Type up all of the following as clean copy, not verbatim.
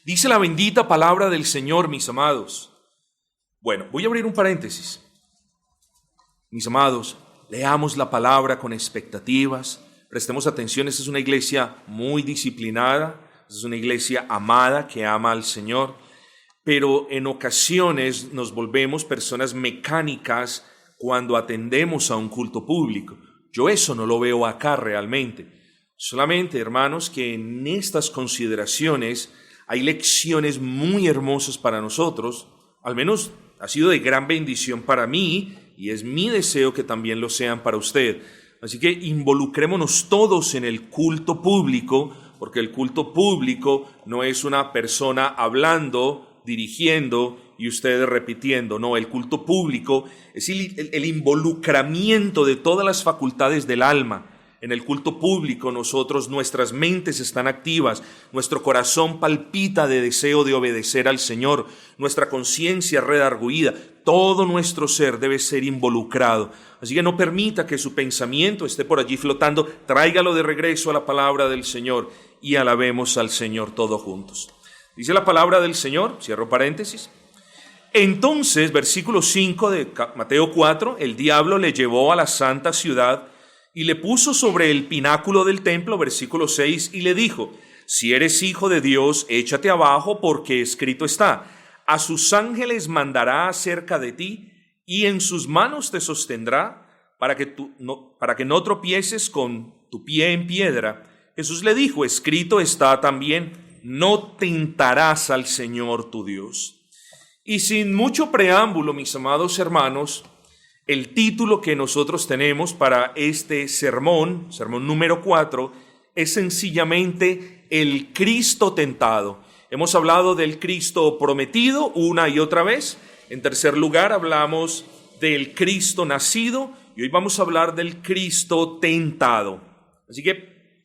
Dice la bendita palabra del Señor, mis amados. Bueno, voy a abrir un paréntesis. Mis amados, leamos la palabra con expectativas, prestemos atención. Esta es una iglesia muy disciplinada, es una iglesia amada que ama al Señor, pero en ocasiones nos volvemos personas mecánicas cuando atendemos a un culto público. Yo eso no lo veo acá realmente. Solamente, hermanos, que en estas consideraciones hay lecciones muy hermosas para nosotros, al menos ha sido de gran bendición para mí y es mi deseo que también lo sean para usted. Así que involucrémonos todos en el culto público, porque el culto público no es una persona hablando, dirigiendo y ustedes repitiendo. No, el culto público es el involucramiento de todas las facultades del alma. En el culto público nuestras mentes están activas, nuestro corazón palpita de deseo de obedecer al Señor, nuestra conciencia redarguida, todo nuestro ser debe ser involucrado. Así que no permita que su pensamiento esté por allí flotando, tráigalo de regreso a la palabra del Señor y alabemos al Señor todos juntos. Dice la palabra del Señor, cierro paréntesis. Entonces, versículo 5 de Mateo 4, el diablo le llevó a la santa ciudad y le puso sobre el pináculo del templo, versículo 6, y le dijo: si eres hijo de Dios, échate abajo, porque escrito está: a sus ángeles mandará acerca de ti, y en sus manos te sostendrá, para que no tropieces con tu pie en piedra. Jesús le dijo: escrito está también: no tentarás al Señor tu Dios. Y sin mucho preámbulo, mis amados hermanos, el título que nosotros tenemos para este sermón número 4, es sencillamente el Cristo tentado. Hemos hablado del Cristo prometido una y otra vez. En tercer lugar, hablamos del Cristo nacido y hoy vamos a hablar del Cristo tentado. Así que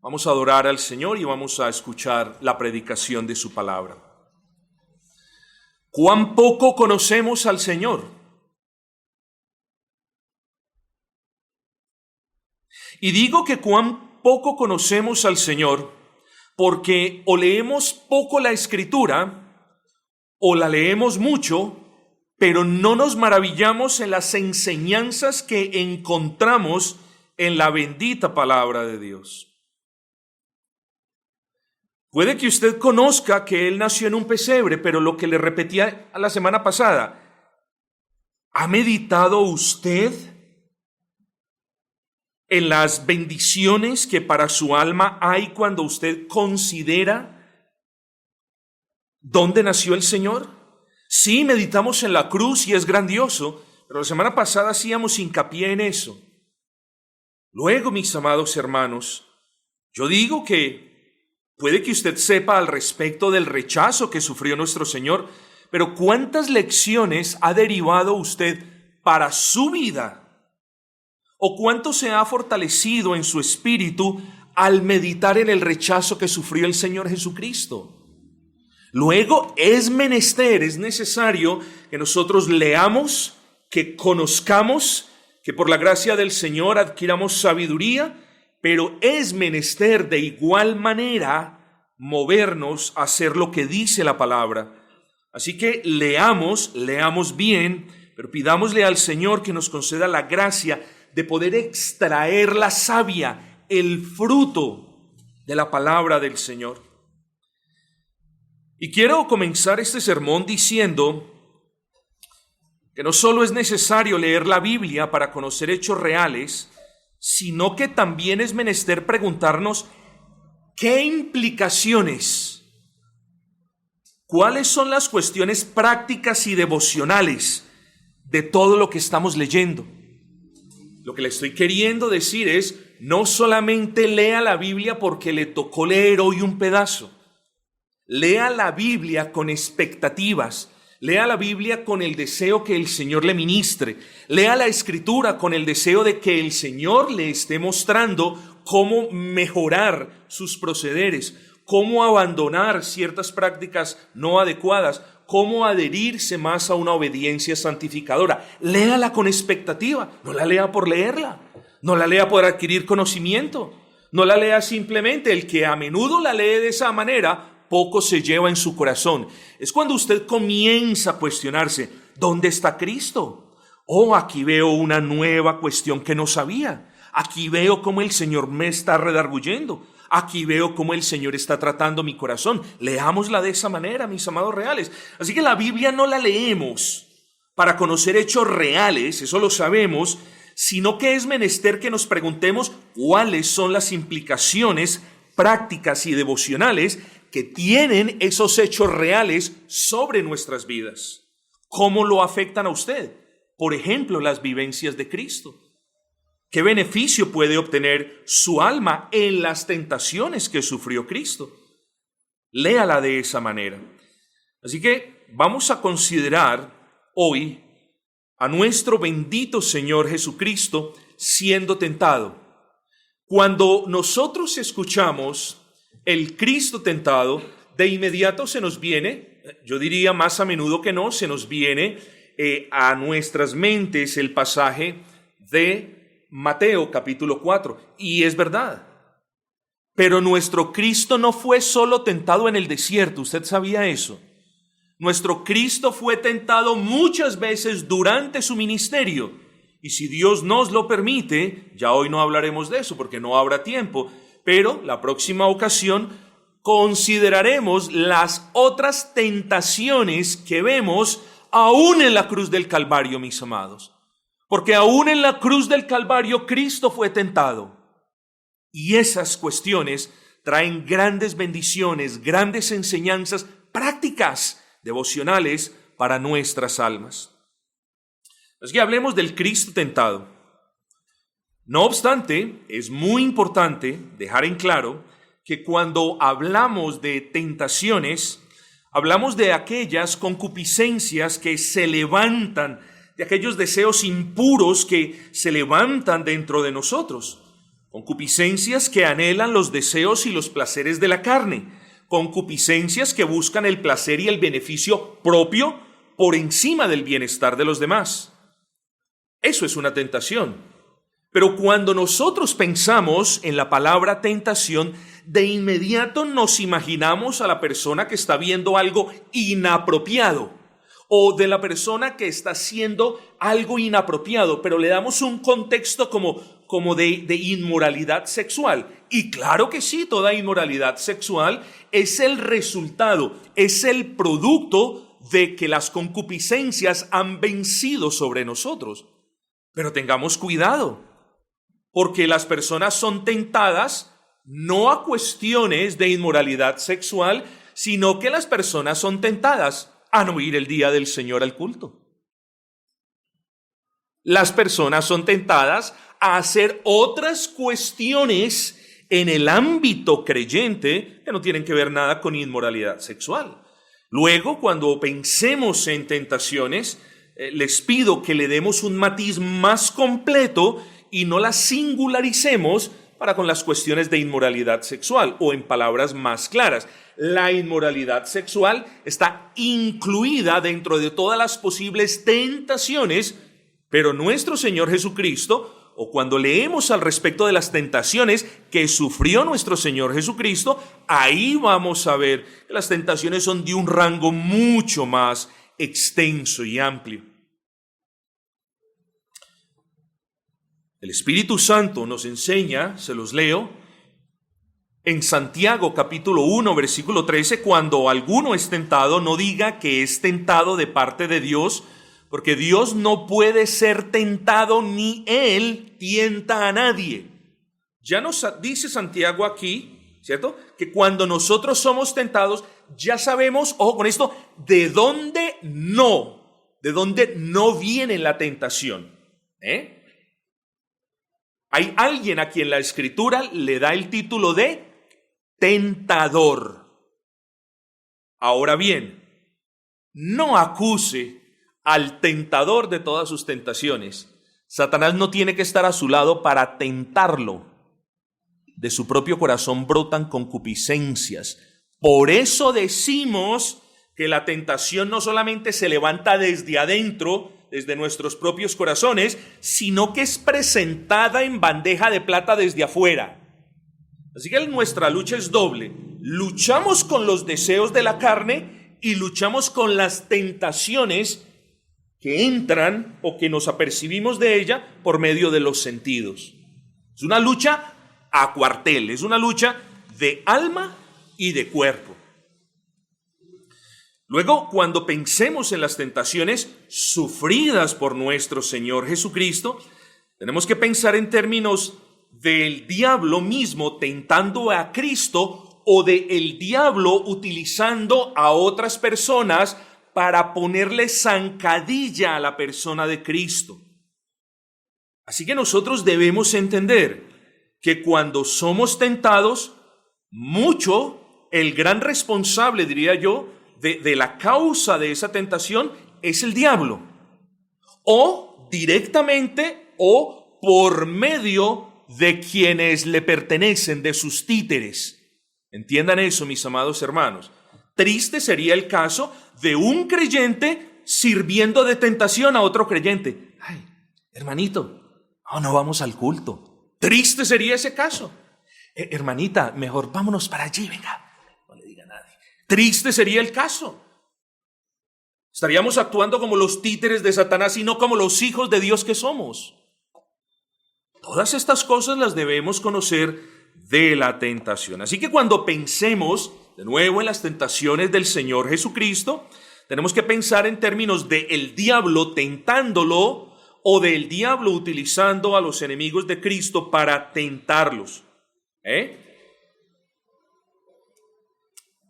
vamos a adorar al Señor y vamos a escuchar la predicación de su palabra. ¿Cuán poco conocemos al Señor? Y digo que cuán poco conocemos al Señor porque o leemos poco la Escritura o la leemos mucho, pero no nos maravillamos en las enseñanzas que encontramos en la bendita palabra de Dios. Puede que usted conozca que Él nació en un pesebre, pero lo que le repetía la semana pasada, ¿ha meditado usted en las bendiciones que para su alma hay cuando usted considera dónde nació el Señor? Sí, meditamos en la cruz y es grandioso, pero la semana pasada hacíamos hincapié en eso. Luego, mis amados hermanos, yo digo que puede que usted sepa al respecto del rechazo que sufrió nuestro Señor, pero ¿cuántas lecciones ha derivado usted para su vida? ¿O cuánto se ha fortalecido en su espíritu al meditar en el rechazo que sufrió el Señor Jesucristo? Luego es necesario que nosotros leamos, que conozcamos, que por la gracia del Señor adquiramos sabiduría, pero es menester de igual manera movernos a hacer lo que dice la palabra. Así que leamos bien, pero pidámosle al Señor que nos conceda la gracia de poder extraer la savia, el fruto de la palabra del Señor. Y quiero comenzar este sermón diciendo que no solo es necesario leer la Biblia para conocer hechos reales, sino que también es menester preguntarnos qué implicaciones, cuáles son las cuestiones prácticas y devocionales de todo lo que estamos leyendo. Lo que le estoy queriendo decir es, no solamente lea la Biblia porque le tocó leer hoy un pedazo. Lea la Biblia con expectativas. Lea la Biblia con el deseo que el Señor le ministre. Lea la Escritura con el deseo de que el Señor le esté mostrando cómo mejorar sus procederes, cómo abandonar ciertas prácticas no adecuadas, cómo adherirse más a una obediencia santificadora. Léala con expectativa, no la lea por leerla, no la lea por adquirir conocimiento, no la lea simplemente. El que a menudo la lee de esa manera poco se lleva en su corazón. Es cuando usted comienza a cuestionarse, ¿dónde está Cristo? Oh, aquí veo una nueva cuestión que no sabía. Aquí veo cómo el Señor me está redarguyendo. Aquí veo cómo el Señor está tratando mi corazón. Leámosla de esa manera, mis amados reales. Así que la Biblia no la leemos para conocer hechos reales, eso lo sabemos, sino que es menester que nos preguntemos cuáles son las implicaciones prácticas y devocionales que tienen esos hechos reales sobre nuestras vidas. ¿Cómo lo afectan a usted? Por ejemplo, las vivencias de Cristo. ¿Qué beneficio puede obtener su alma en las tentaciones que sufrió Cristo? Léala de esa manera. Así que vamos a considerar hoy a nuestro bendito Señor Jesucristo siendo tentado. Cuando nosotros escuchamos el Cristo tentado, de inmediato se nos viene, yo diría más a menudo que no, se nos viene a nuestras mentes el pasaje de Mateo capítulo 4. Y es verdad. Pero nuestro Cristo no fue solo tentado en el desierto, ¿usted sabía eso? Nuestro Cristo fue tentado muchas veces durante su ministerio. Y si Dios nos lo permite, ya hoy no hablaremos de eso porque no habrá tiempo, pero la próxima ocasión consideraremos las otras tentaciones que vemos aún en la cruz del Calvario, mis amados. Porque aún en la cruz del Calvario Cristo fue tentado. Y esas cuestiones traen grandes bendiciones, grandes enseñanzas prácticas, devocionales para nuestras almas. Así que hablemos del Cristo tentado. No obstante, es muy importante dejar en claro que cuando hablamos de tentaciones, hablamos de aquellas concupiscencias que se levantan, de aquellos deseos impuros que se levantan dentro de nosotros. Concupiscencias que anhelan los deseos y los placeres de la carne. Concupiscencias que buscan el placer y el beneficio propio por encima del bienestar de los demás. Eso es una tentación. Pero cuando nosotros pensamos en la palabra tentación, de inmediato nos imaginamos a la persona que está viendo algo inapropiado o de la persona que está haciendo algo inapropiado, pero le damos un contexto como de inmoralidad sexual. Y claro que sí, toda inmoralidad sexual es el resultado, es el producto de que las concupiscencias han vencido sobre nosotros. Pero tengamos cuidado, porque las personas son tentadas no a cuestiones de inmoralidad sexual, sino que las personas son tentadas a no ir el día del Señor al culto. Las personas son tentadas a hacer otras cuestiones en el ámbito creyente que no tienen que ver nada con inmoralidad sexual. Luego, cuando pensemos en tentaciones, les pido que le demos un matiz más completo y no las singularicemos para con las cuestiones de inmoralidad sexual, o en palabras más claras, la inmoralidad sexual está incluida dentro de todas las posibles tentaciones, pero nuestro Señor Jesucristo, o cuando leemos al respecto de las tentaciones que sufrió nuestro Señor Jesucristo, ahí vamos a ver que las tentaciones son de un rango mucho más extenso y amplio. El Espíritu Santo nos enseña, se los leo, en Santiago capítulo 1, versículo 13, cuando alguno es tentado, no diga que es tentado de parte de Dios, porque Dios no puede ser tentado ni Él tienta a nadie. Ya nos dice Santiago aquí, ¿cierto? Que cuando nosotros somos tentados, ya sabemos, ojo con esto, de dónde no viene la tentación. Hay alguien a quien la Escritura le da el título de tentador. Ahora bien, no acuse al tentador de todas sus tentaciones. Satanás no tiene que estar a su lado para tentarlo. De su propio corazón brotan concupiscencias. Por eso decimos que la tentación no solamente se levanta desde adentro, desde nuestros propios corazones, sino que es presentada en bandeja de plata desde afuera. Así que nuestra lucha es doble. luchamos con los deseos de la carne y luchamos con las tentaciones que entran o que nos apercibimos de ella por medio de los sentidos. Es una lucha a cuartel, es una lucha de alma y de cuerpo. Luego, cuando pensemos en las tentaciones sufridas por nuestro Señor Jesucristo, tenemos que pensar en términos del diablo mismo tentando a Cristo o del diablo utilizando a otras personas para ponerle zancadilla a la persona de Cristo. Así que nosotros debemos entender que cuando somos tentados, mucho, el gran responsable, diría yo, de la causa de esa tentación es el diablo, o directamente o por medio de quienes le pertenecen, de sus títeres. Entiendan eso, mis amados hermanos. Triste sería el caso de un creyente sirviendo de tentación a otro creyente. Ay, hermanito, no vamos al culto. Triste sería ese caso. Hermanita, mejor vámonos para allí, venga. Triste sería el caso. Estaríamos actuando como los títeres de Satanás y no como los hijos de Dios que somos. Todas estas cosas las debemos conocer de la tentación. Así que cuando pensemos de nuevo en las tentaciones del Señor Jesucristo, tenemos que pensar en términos de el diablo tentándolo o del diablo utilizando a los enemigos de Cristo para tentarlos.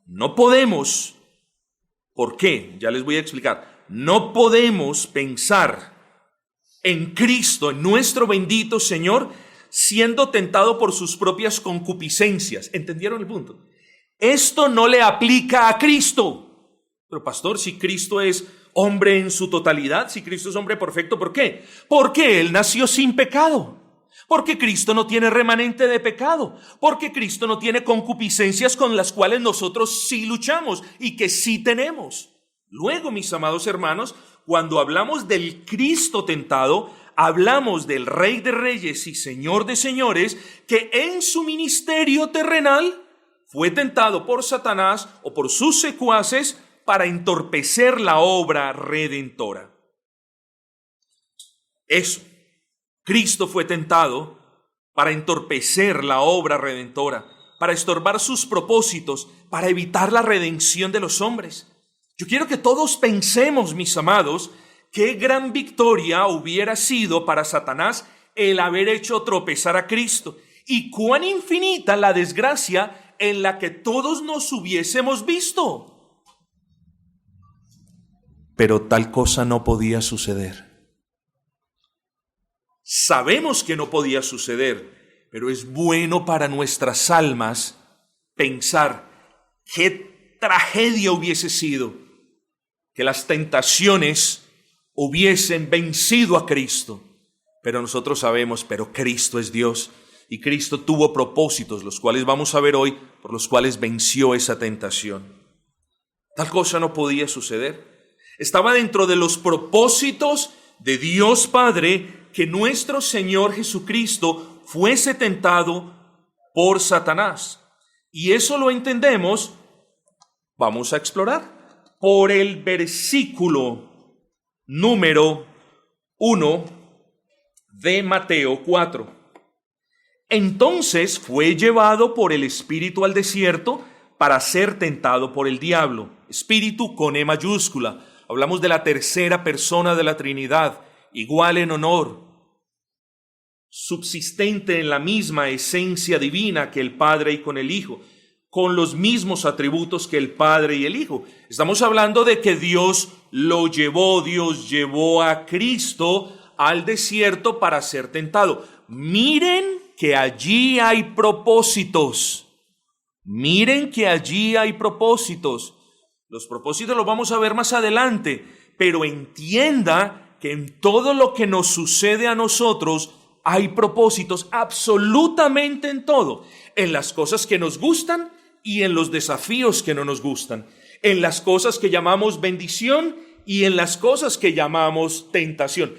No podemos, ¿por qué? Ya les voy a explicar. No podemos pensar en Cristo, en nuestro bendito Señor, siendo tentado por sus propias concupiscencias. ¿Entendieron el punto? Esto no le aplica a Cristo. Pero pastor, si Cristo es hombre en su totalidad, si Cristo es hombre perfecto, ¿por qué? Porque Él nació sin pecado. Porque Cristo no tiene remanente de pecado, porque Cristo no tiene concupiscencias con las cuales nosotros sí luchamos y que sí tenemos. Luego, mis amados hermanos, cuando hablamos del Cristo tentado, hablamos del Rey de Reyes y Señor de Señores, que en su ministerio terrenal fue tentado por Satanás o por sus secuaces para entorpecer la obra redentora. Eso. Cristo fue tentado para entorpecer la obra redentora, para estorbar sus propósitos, para evitar la redención de los hombres. Yo quiero que todos pensemos, mis amados, qué gran victoria hubiera sido para Satanás el haber hecho tropezar a Cristo y cuán infinita la desgracia en la que todos nos hubiésemos visto. Pero tal cosa no podía suceder. Sabemos que no podía suceder, pero es bueno para nuestras almas pensar qué tragedia hubiese sido que las tentaciones hubiesen vencido a Cristo. Pero nosotros sabemos, pero Cristo es Dios y Cristo tuvo propósitos, los cuales vamos a ver hoy, por los cuales venció esa tentación. Tal cosa no podía suceder. Estaba dentro de los propósitos de Dios Padre que nuestro Señor Jesucristo fuese tentado por Satanás. Y eso lo entendemos, vamos a explorar, por el versículo número 1 de Mateo 4. Entonces fue llevado por el Espíritu al desierto para ser tentado por el diablo. Espíritu con E mayúscula. Hablamos de la tercera persona de la Trinidad, igual en honor, subsistente en la misma esencia divina que el Padre y con el Hijo, con los mismos atributos que el Padre y el Hijo. Estamos hablando de que Dios llevó a Cristo al desierto para ser tentado. Miren que allí hay propósitos. Miren que allí hay propósitos. Los propósitos los vamos a ver más adelante, pero entienda que en todo lo que nos sucede a nosotros hay propósitos, absolutamente en todo, en las cosas que nos gustan y en los desafíos que no nos gustan, en las cosas que llamamos bendición y en las cosas que llamamos tentación.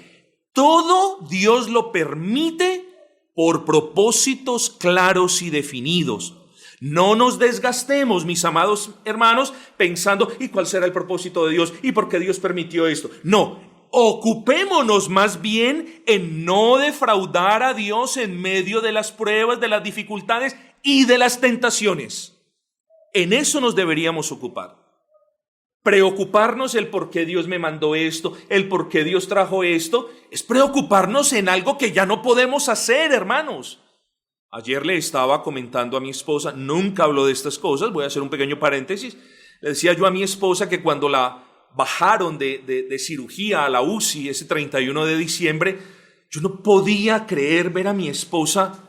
Todo Dios lo permite por propósitos claros y definidos. No nos desgastemos, mis amados hermanos, pensando, ¿y cuál será el propósito de Dios? ¿Y por qué Dios permitió esto? No, ocupémonos más bien en no defraudar a Dios en medio de las pruebas, de las dificultades y de las tentaciones. En eso nos deberíamos ocupar. Preocuparnos el por qué Dios me mandó esto, el por qué Dios trajo esto, es preocuparnos en algo que ya no podemos hacer, hermanos. Ayer le estaba comentando a mi esposa, nunca hablo de estas cosas, voy a hacer un pequeño paréntesis. Le decía yo a mi esposa que cuando la bajaron de cirugía a la UCI ese 31 de diciembre, yo no podía creer ver a mi esposa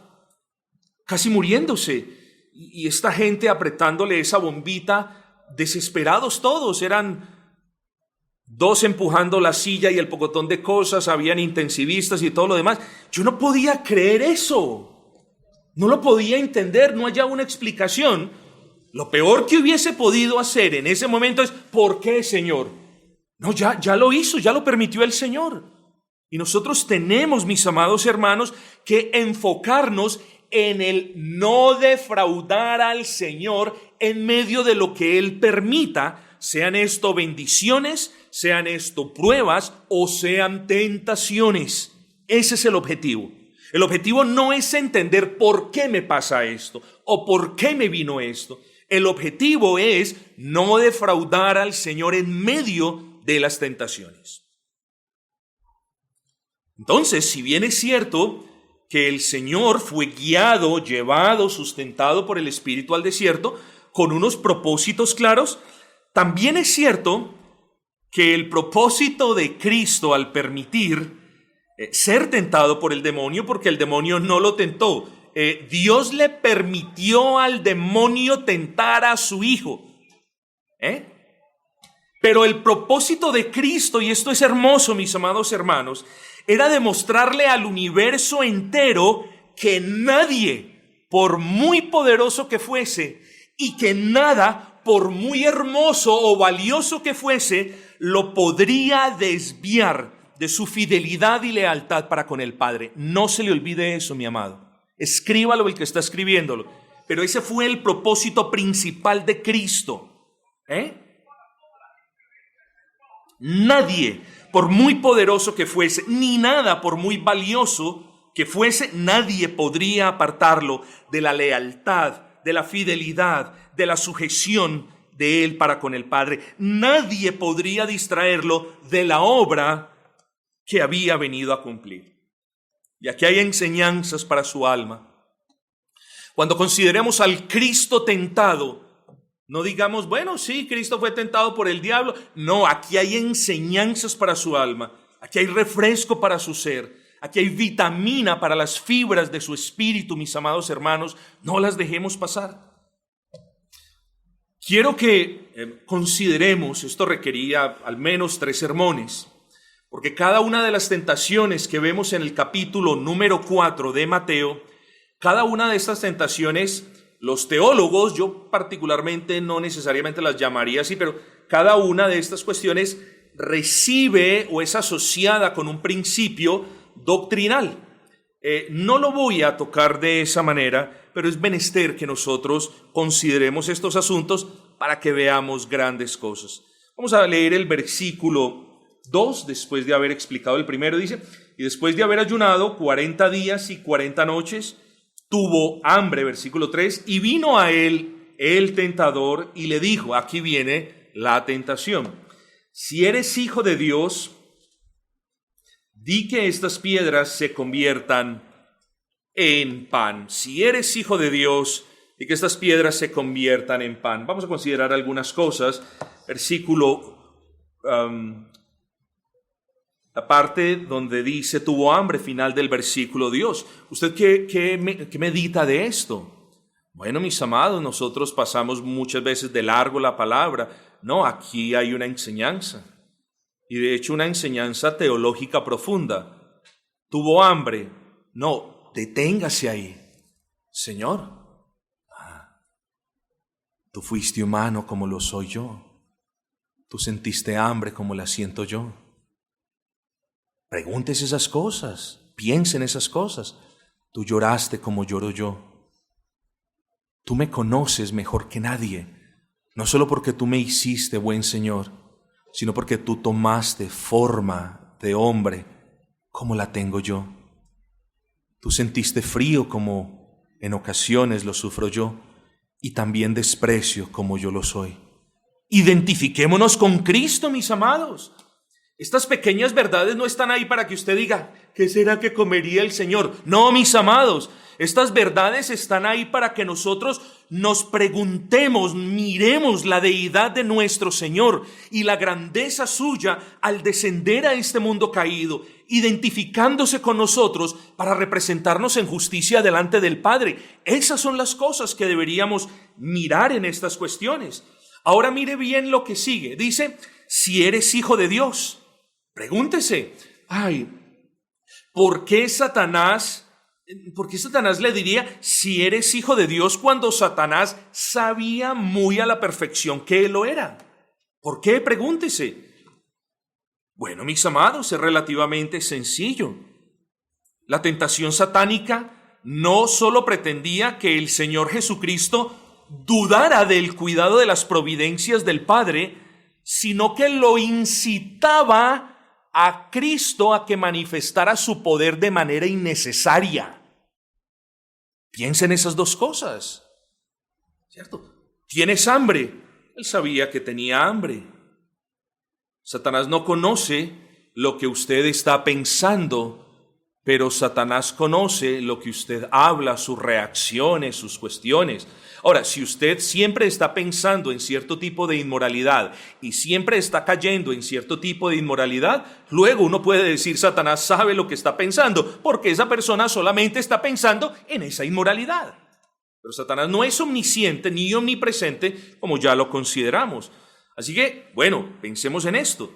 casi muriéndose. Y esta gente apretándole esa bombita, desesperados todos, eran dos empujando la silla y el pocotón de cosas, habían intensivistas y todo lo demás. Yo no podía creer eso. No lo podía entender, no hallaba una explicación. Lo peor que hubiese podido hacer en ese momento es, ¿por qué, Señor? No, ya lo hizo, ya lo permitió el Señor. Y nosotros tenemos, mis amados hermanos, que enfocarnos en el no defraudar al Señor en medio de lo que Él permita, sean esto bendiciones, sean esto pruebas o sean tentaciones. Ese es el objetivo. El objetivo no es entender por qué me pasa esto o por qué me vino esto. El objetivo es no defraudar al Señor en medio de las tentaciones. Entonces, si bien es cierto que el Señor fue guiado, llevado, sustentado por el Espíritu al desierto con unos propósitos claros, también es cierto que el propósito de Cristo al permitir ser tentado por el demonio, porque el demonio no lo tentó. Dios le permitió al demonio tentar a su Hijo. Pero el propósito de Cristo, y esto es hermoso, mis amados hermanos, era demostrarle al universo entero que nadie, por muy poderoso que fuese, y que nada, por muy hermoso o valioso que fuese, lo podría desviar de su fidelidad y lealtad para con el Padre. No se le olvide eso, mi amado. Escríbalo el que está escribiéndolo. Pero ese fue el propósito principal de Cristo. Nadie, por muy poderoso que fuese, ni nada por muy valioso que fuese, nadie podría apartarlo de la lealtad, de la fidelidad, de la sujeción de Él para con el Padre. Nadie podría distraerlo de la obra que había venido a cumplir. Y aquí hay enseñanzas para su alma. Cuando consideremos al Cristo tentado, no digamos, bueno, sí, Cristo fue tentado por el diablo. No, aquí hay enseñanzas para su alma. Aquí hay refresco para su ser. Aquí hay vitamina para las fibras de su espíritu, mis amados hermanos. No las dejemos pasar. Quiero que consideremos, esto requería al menos 3 sermones, porque cada una de las tentaciones que vemos en el capítulo número 4 de Mateo, cada una de estas tentaciones, los teólogos, yo particularmente no necesariamente las llamaría así, pero cada una de estas cuestiones recibe o es asociada con un principio doctrinal. No lo voy a tocar de esa manera, pero es menester que nosotros consideremos estos asuntos para que veamos grandes cosas. Vamos a leer el versículo 2, después de haber explicado el primero, dice, y después de haber ayunado 40 días y 40 noches, tuvo hambre, versículo 3, y vino a él el tentador y le dijo, aquí viene la tentación, si eres hijo de Dios, di que estas piedras se conviertan en pan. Si eres hijo de Dios, di que estas piedras se conviertan en pan. Vamos a considerar algunas cosas. Versículo, la parte donde dice tuvo hambre, final del versículo Dios. ¿Usted qué medita de esto? Bueno, mis amados, nosotros pasamos muchas veces de largo la palabra. No, aquí hay una enseñanza. Y de hecho una enseñanza teológica profunda. ¿Tuvo hambre? No, deténgase ahí. Señor, tú fuiste humano como lo soy yo. Tú sentiste hambre como la siento yo. Pregúntese esas cosas, piense en esas cosas. Tú lloraste como lloro yo. tú me conoces mejor que nadie, no solo porque tú me hiciste buen Señor, sino porque tú tomaste forma de hombre como la tengo yo. Tú sentiste frío como en ocasiones lo sufro yo, y también desprecio como yo lo soy. Identifiquémonos con Cristo, mis amados. Estas pequeñas verdades no están ahí para que usted diga, ¿qué será que comería el Señor? No, mis amados, estas verdades están ahí para que nosotros nos preguntemos, miremos la deidad de nuestro Señor y la grandeza suya al descender a este mundo caído, identificándose con nosotros para representarnos en justicia delante del Padre. Esas son las cosas que deberíamos mirar en estas cuestiones. Ahora mire bien lo que sigue. Dice, si eres hijo de Dios. Pregúntese, ¿por qué Satanás le diría, si eres hijo de Dios, cuando Satanás sabía muy a la perfección que él lo era? ¿Por qué? Pregúntese. Bueno, mis amados, es relativamente sencillo. La tentación satánica no solo pretendía que el Señor Jesucristo dudara del cuidado de las providencias del Padre, sino que lo incitaba a Cristo a que manifestara su poder de manera innecesaria. Piensa en esas dos cosas, ¿cierto? ¿Tienes hambre? Él sabía que tenía hambre. Satanás no conoce lo que usted está pensando, pero Satanás conoce lo que usted habla, sus reacciones, sus cuestiones. Ahora, si usted siempre está pensando en cierto tipo de inmoralidad y siempre está cayendo en cierto tipo de inmoralidad, luego uno puede decir, Satanás sabe lo que está pensando, porque esa persona solamente está pensando en esa inmoralidad. Pero Satanás no es omnisciente ni omnipresente, como ya lo consideramos. Así que, bueno, pensemos en esto.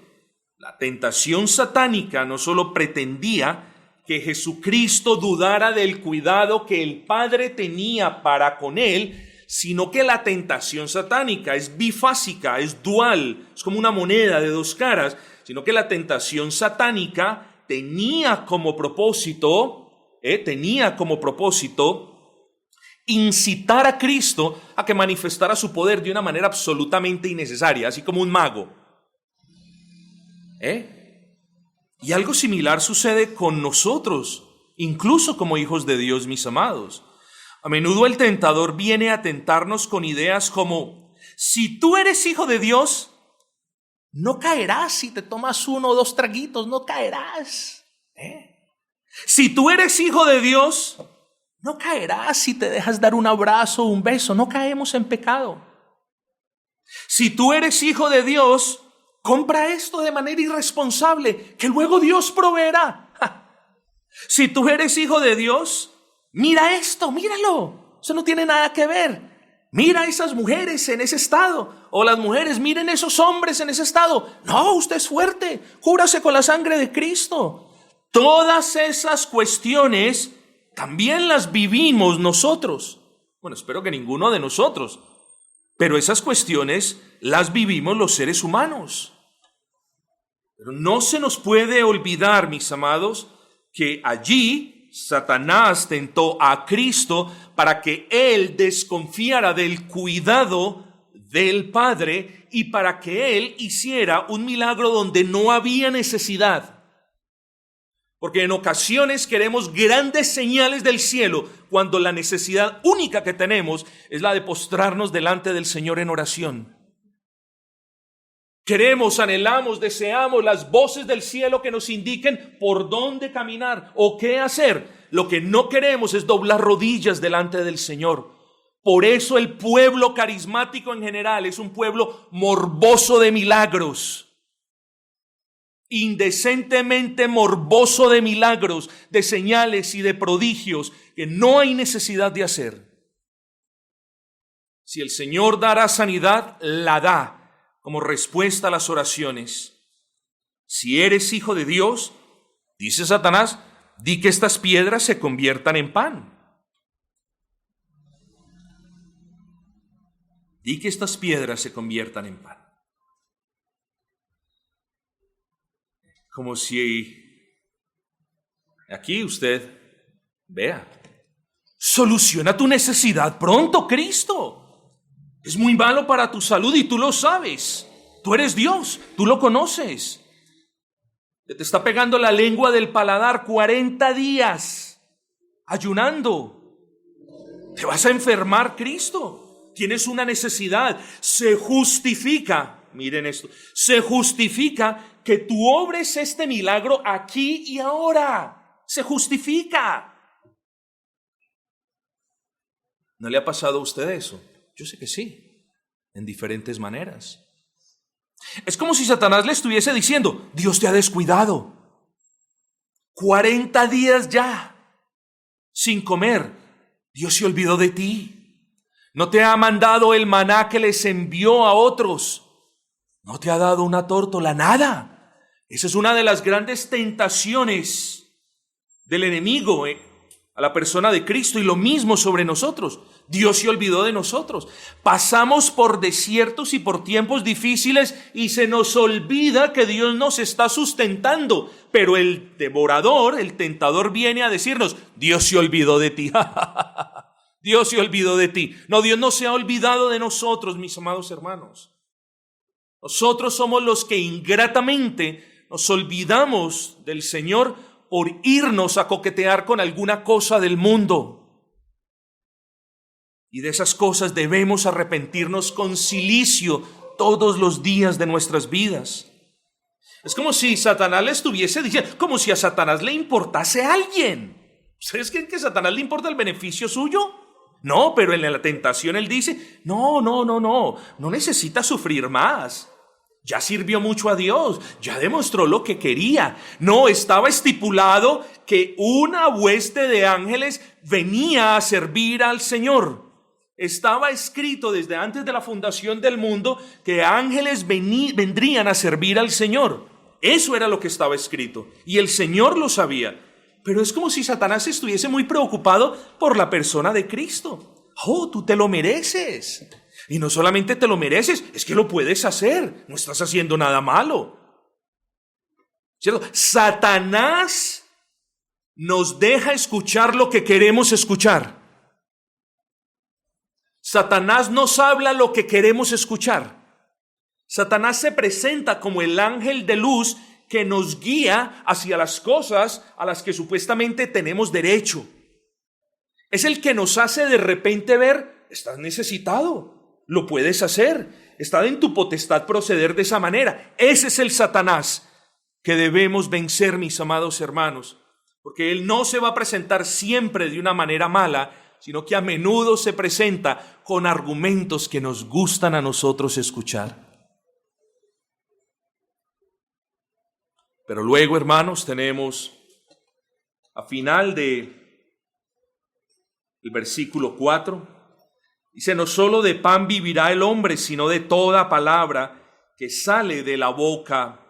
La tentación satánica no solo pretendía que Jesucristo dudara del cuidado que el Padre tenía para con él, sino que la tentación satánica es bifásica, es dual, es como una moneda de dos caras, sino que la tentación satánica tenía como propósito incitar a Cristo a que manifestara su poder de una manera absolutamente innecesaria, así como un mago. Y algo similar sucede con nosotros, incluso como hijos de Dios, mis amados. A menudo el tentador viene a tentarnos con ideas como, si tú eres hijo de Dios, no caerás si te tomas 1 o 2 traguitos, no caerás. Si tú eres hijo de Dios, no caerás si te dejas dar un abrazo o un beso, no caemos en pecado. Si tú eres hijo de Dios, compra esto de manera irresponsable, que luego Dios proveerá. Si tú eres hijo de Dios, mira esto, míralo. Eso no tiene nada que ver. Mira a esas mujeres en ese estado. O las mujeres, miren esos hombres en ese estado. No, usted es fuerte. Cúbrase con la sangre de Cristo. Todas esas cuestiones también las vivimos nosotros. Bueno, espero que ninguno de nosotros. Pero esas cuestiones las vivimos los seres humanos. Pero no se nos puede olvidar, mis amados, que allí Satanás tentó a Cristo para que él desconfiara del cuidado del Padre y para que él hiciera un milagro donde no había necesidad. Porque en ocasiones queremos grandes señales del cielo cuando la necesidad única que tenemos es la de postrarnos delante del Señor en oración. Queremos, anhelamos, deseamos las voces del cielo que nos indiquen por dónde caminar o qué hacer. Lo que no queremos es doblar rodillas delante del Señor. Por eso el pueblo carismático en general es un pueblo morboso de milagros. Indecentemente morboso de milagros, de señales y de prodigios que no hay necesidad de hacer. Si el Señor dará sanidad, la da como respuesta a las oraciones. Si eres hijo de Dios, dice Satanás, di que estas piedras se conviertan en pan. Di que estas piedras se conviertan en pan. Como si aquí usted vea, Soluciona tu necesidad pronto, Cristo. Es muy malo para tu salud y tú lo sabes. Tú eres Dios, tú lo conoces. Te está pegando la lengua del paladar 40 días, ayunando. Te vas a enfermar, Cristo. Tienes una necesidad. Se justifica, miren esto, se justifica que tú obres este milagro aquí y ahora. Se justifica. ¿No le ha pasado a usted eso? Yo sé que sí, en diferentes maneras. Es como si Satanás le estuviese diciendo: Dios te ha descuidado. 40 días ya sin comer. Dios se olvidó de ti. No te ha mandado el maná que les envió a otros. No te ha dado una tórtola, nada. Esa es una de las grandes tentaciones del enemigo, a la persona de Cristo, y lo mismo sobre nosotros. Dios se olvidó de nosotros. Pasamos por desiertos y por tiempos difíciles y se nos olvida que Dios nos está sustentando. Pero el devorador, el tentador, viene a decirnos: Dios se olvidó de ti. Dios se olvidó de ti. No, Dios no se ha olvidado de nosotros, mis amados hermanos. Nosotros somos los que ingratamente nos olvidamos del Señor por irnos a coquetear con alguna cosa del mundo. Y de esas cosas debemos arrepentirnos con cilicio todos los días de nuestras vidas. Es como si Satanás le estuviese diciendo, como si a Satanás le importase a alguien. ¿Ustedes creen que a Satanás le importa el beneficio suyo? No, pero en la tentación él dice: no necesita sufrir más. Ya sirvió mucho a Dios, ya demostró lo que quería. No, estaba estipulado que una hueste de ángeles venía a servir al Señor. Estaba escrito desde antes de la fundación del mundo que ángeles vendrían a servir al Señor. Eso era lo que estaba escrito y el Señor lo sabía. Pero es como si Satanás estuviese muy preocupado por la persona de Cristo. Oh, tú te lo mereces. Y no solamente te lo mereces, es que lo puedes hacer. No estás haciendo nada malo. ¿Cierto? Satanás nos deja escuchar lo que queremos escuchar. Satanás nos habla lo que queremos escuchar. Satanás se presenta como el ángel de luz que nos guía hacia las cosas a las que supuestamente tenemos derecho. Es el que nos hace de repente ver: estás necesitado. Lo puedes hacer. Está en tu potestad proceder de esa manera. Ese es el Satanás que debemos vencer, mis amados hermanos. Porque él no se va a presentar siempre de una manera mala, sino que a menudo se presenta con argumentos que nos gustan a nosotros escuchar. Pero luego, hermanos, tenemos a final del versículo 4. Dice: no solo de pan vivirá el hombre, sino de toda palabra que sale de la boca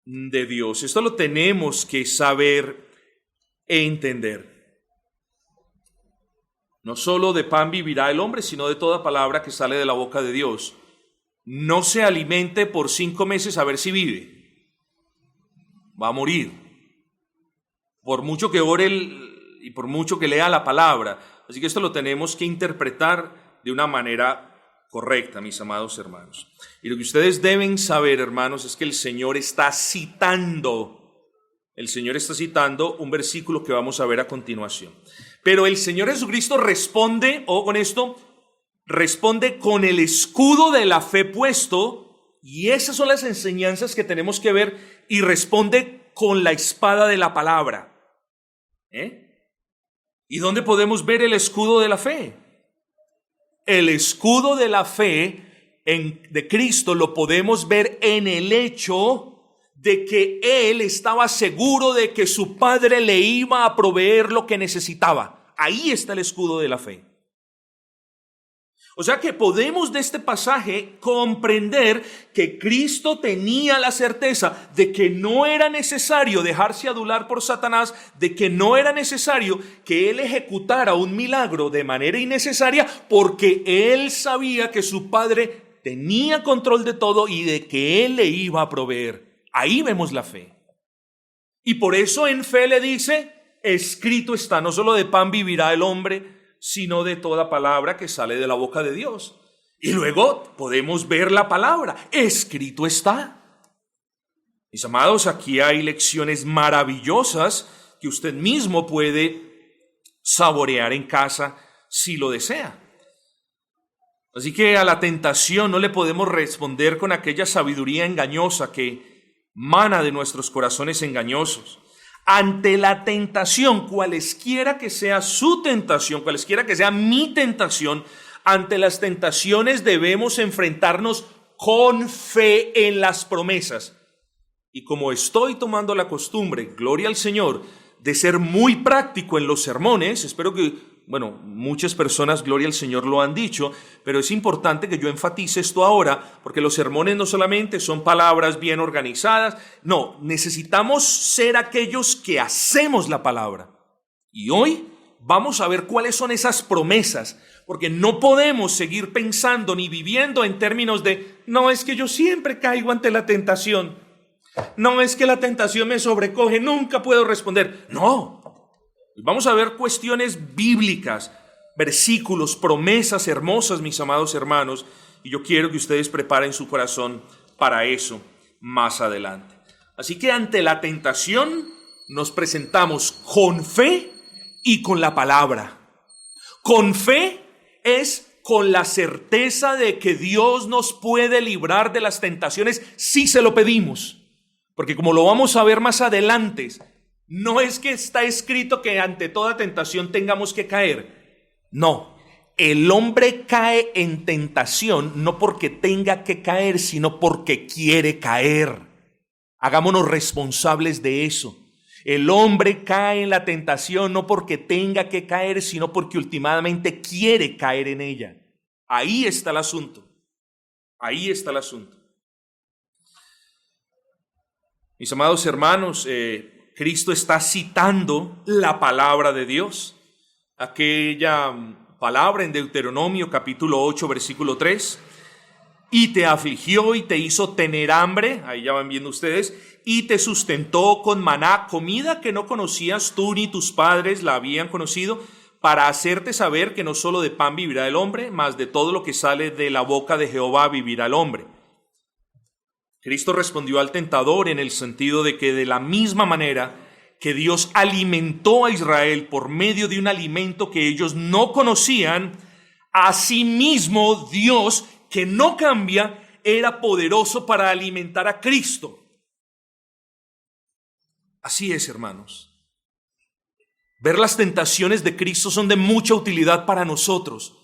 de Dios. Esto lo tenemos que saber e entender. No solo de pan vivirá el hombre, sino de toda palabra que sale de la boca de Dios. No se alimente por 5 meses a ver si vive. Va a morir. Por mucho que ore y por mucho que lea la palabra. Así que esto lo tenemos que interpretar de una manera correcta, mis amados hermanos. Y lo que ustedes deben saber, hermanos, es que el Señor está citando un versículo que vamos a ver a continuación. Pero el Señor Jesucristo responde, con esto, responde con el escudo de la fe puesto, y esas son las enseñanzas que tenemos que ver, y responde con la espada de la palabra. ¿Y dónde podemos ver el escudo de la fe? El escudo de la fe de Cristo lo podemos ver en el hecho de que Él estaba seguro de que su Padre le iba a proveer lo que necesitaba. Ahí está el escudo de la fe. O sea que podemos de este pasaje comprender que Cristo tenía la certeza de que no era necesario dejarse adular por Satanás, de que no era necesario que Él ejecutara un milagro de manera innecesaria, porque Él sabía que su Padre tenía control de todo y de que Él le iba a proveer. Ahí vemos la fe. Y por eso en fe le dice: escrito está, no solo de pan vivirá el hombre, sino de toda palabra que sale de la boca de Dios. Y luego podemos ver la palabra, escrito está. Mis amados, aquí hay lecciones maravillosas que usted mismo puede saborear en casa si lo desea. Así que a la tentación no le podemos responder con aquella sabiduría engañosa que mana de nuestros corazones engañosos. Ante la tentación, cualesquiera que sea su tentación, cualesquiera que sea mi tentación, ante las tentaciones debemos enfrentarnos con fe en las promesas. Y como estoy tomando la costumbre, gloria al Señor, de ser muy práctico en los sermones, espero que, muchas personas, gloria al Señor, lo han dicho, pero es importante que yo enfatice esto ahora, porque los sermones no solamente son palabras bien organizadas, no, necesitamos ser aquellos que hacemos la palabra. Y hoy vamos a ver cuáles son esas promesas, porque no podemos seguir pensando ni viviendo en términos de, no, es que yo siempre caigo ante la tentación, no, es que la tentación me sobrecoge, nunca puedo responder. No. Vamos a ver cuestiones bíblicas, versículos, promesas hermosas, mis amados hermanos, y yo quiero que ustedes preparen su corazón para eso más adelante. Así que ante la tentación nos presentamos con fe y con la palabra. Con fe es con la certeza de que Dios nos puede librar de las tentaciones si se lo pedimos. Porque como lo vamos a ver más adelante, no es que está escrito que ante toda tentación tengamos que caer. No, el hombre cae en tentación no porque tenga que caer, sino porque quiere caer. Hagámonos responsables de eso. El hombre cae en la tentación no porque tenga que caer, sino porque últimamente quiere caer en ella. Ahí está el asunto. Ahí está el asunto. Mis amados hermanos, Cristo está citando la palabra de Dios, aquella palabra en Deuteronomio capítulo 8 versículo 3, y te afligió y te hizo tener hambre, ahí ya van viendo ustedes, y te sustentó con maná, comida que no conocías tú ni tus padres la habían conocido, para hacerte saber que no solo de pan vivirá el hombre, mas de todo lo que sale de la boca de Jehová vivirá el hombre. Cristo respondió al tentador en el sentido de que de la misma manera que Dios alimentó a Israel por medio de un alimento que ellos no conocían, asimismo Dios, que no cambia, era poderoso para alimentar a Cristo. Así es, hermanos. Ver las tentaciones de Cristo son de mucha utilidad para nosotros,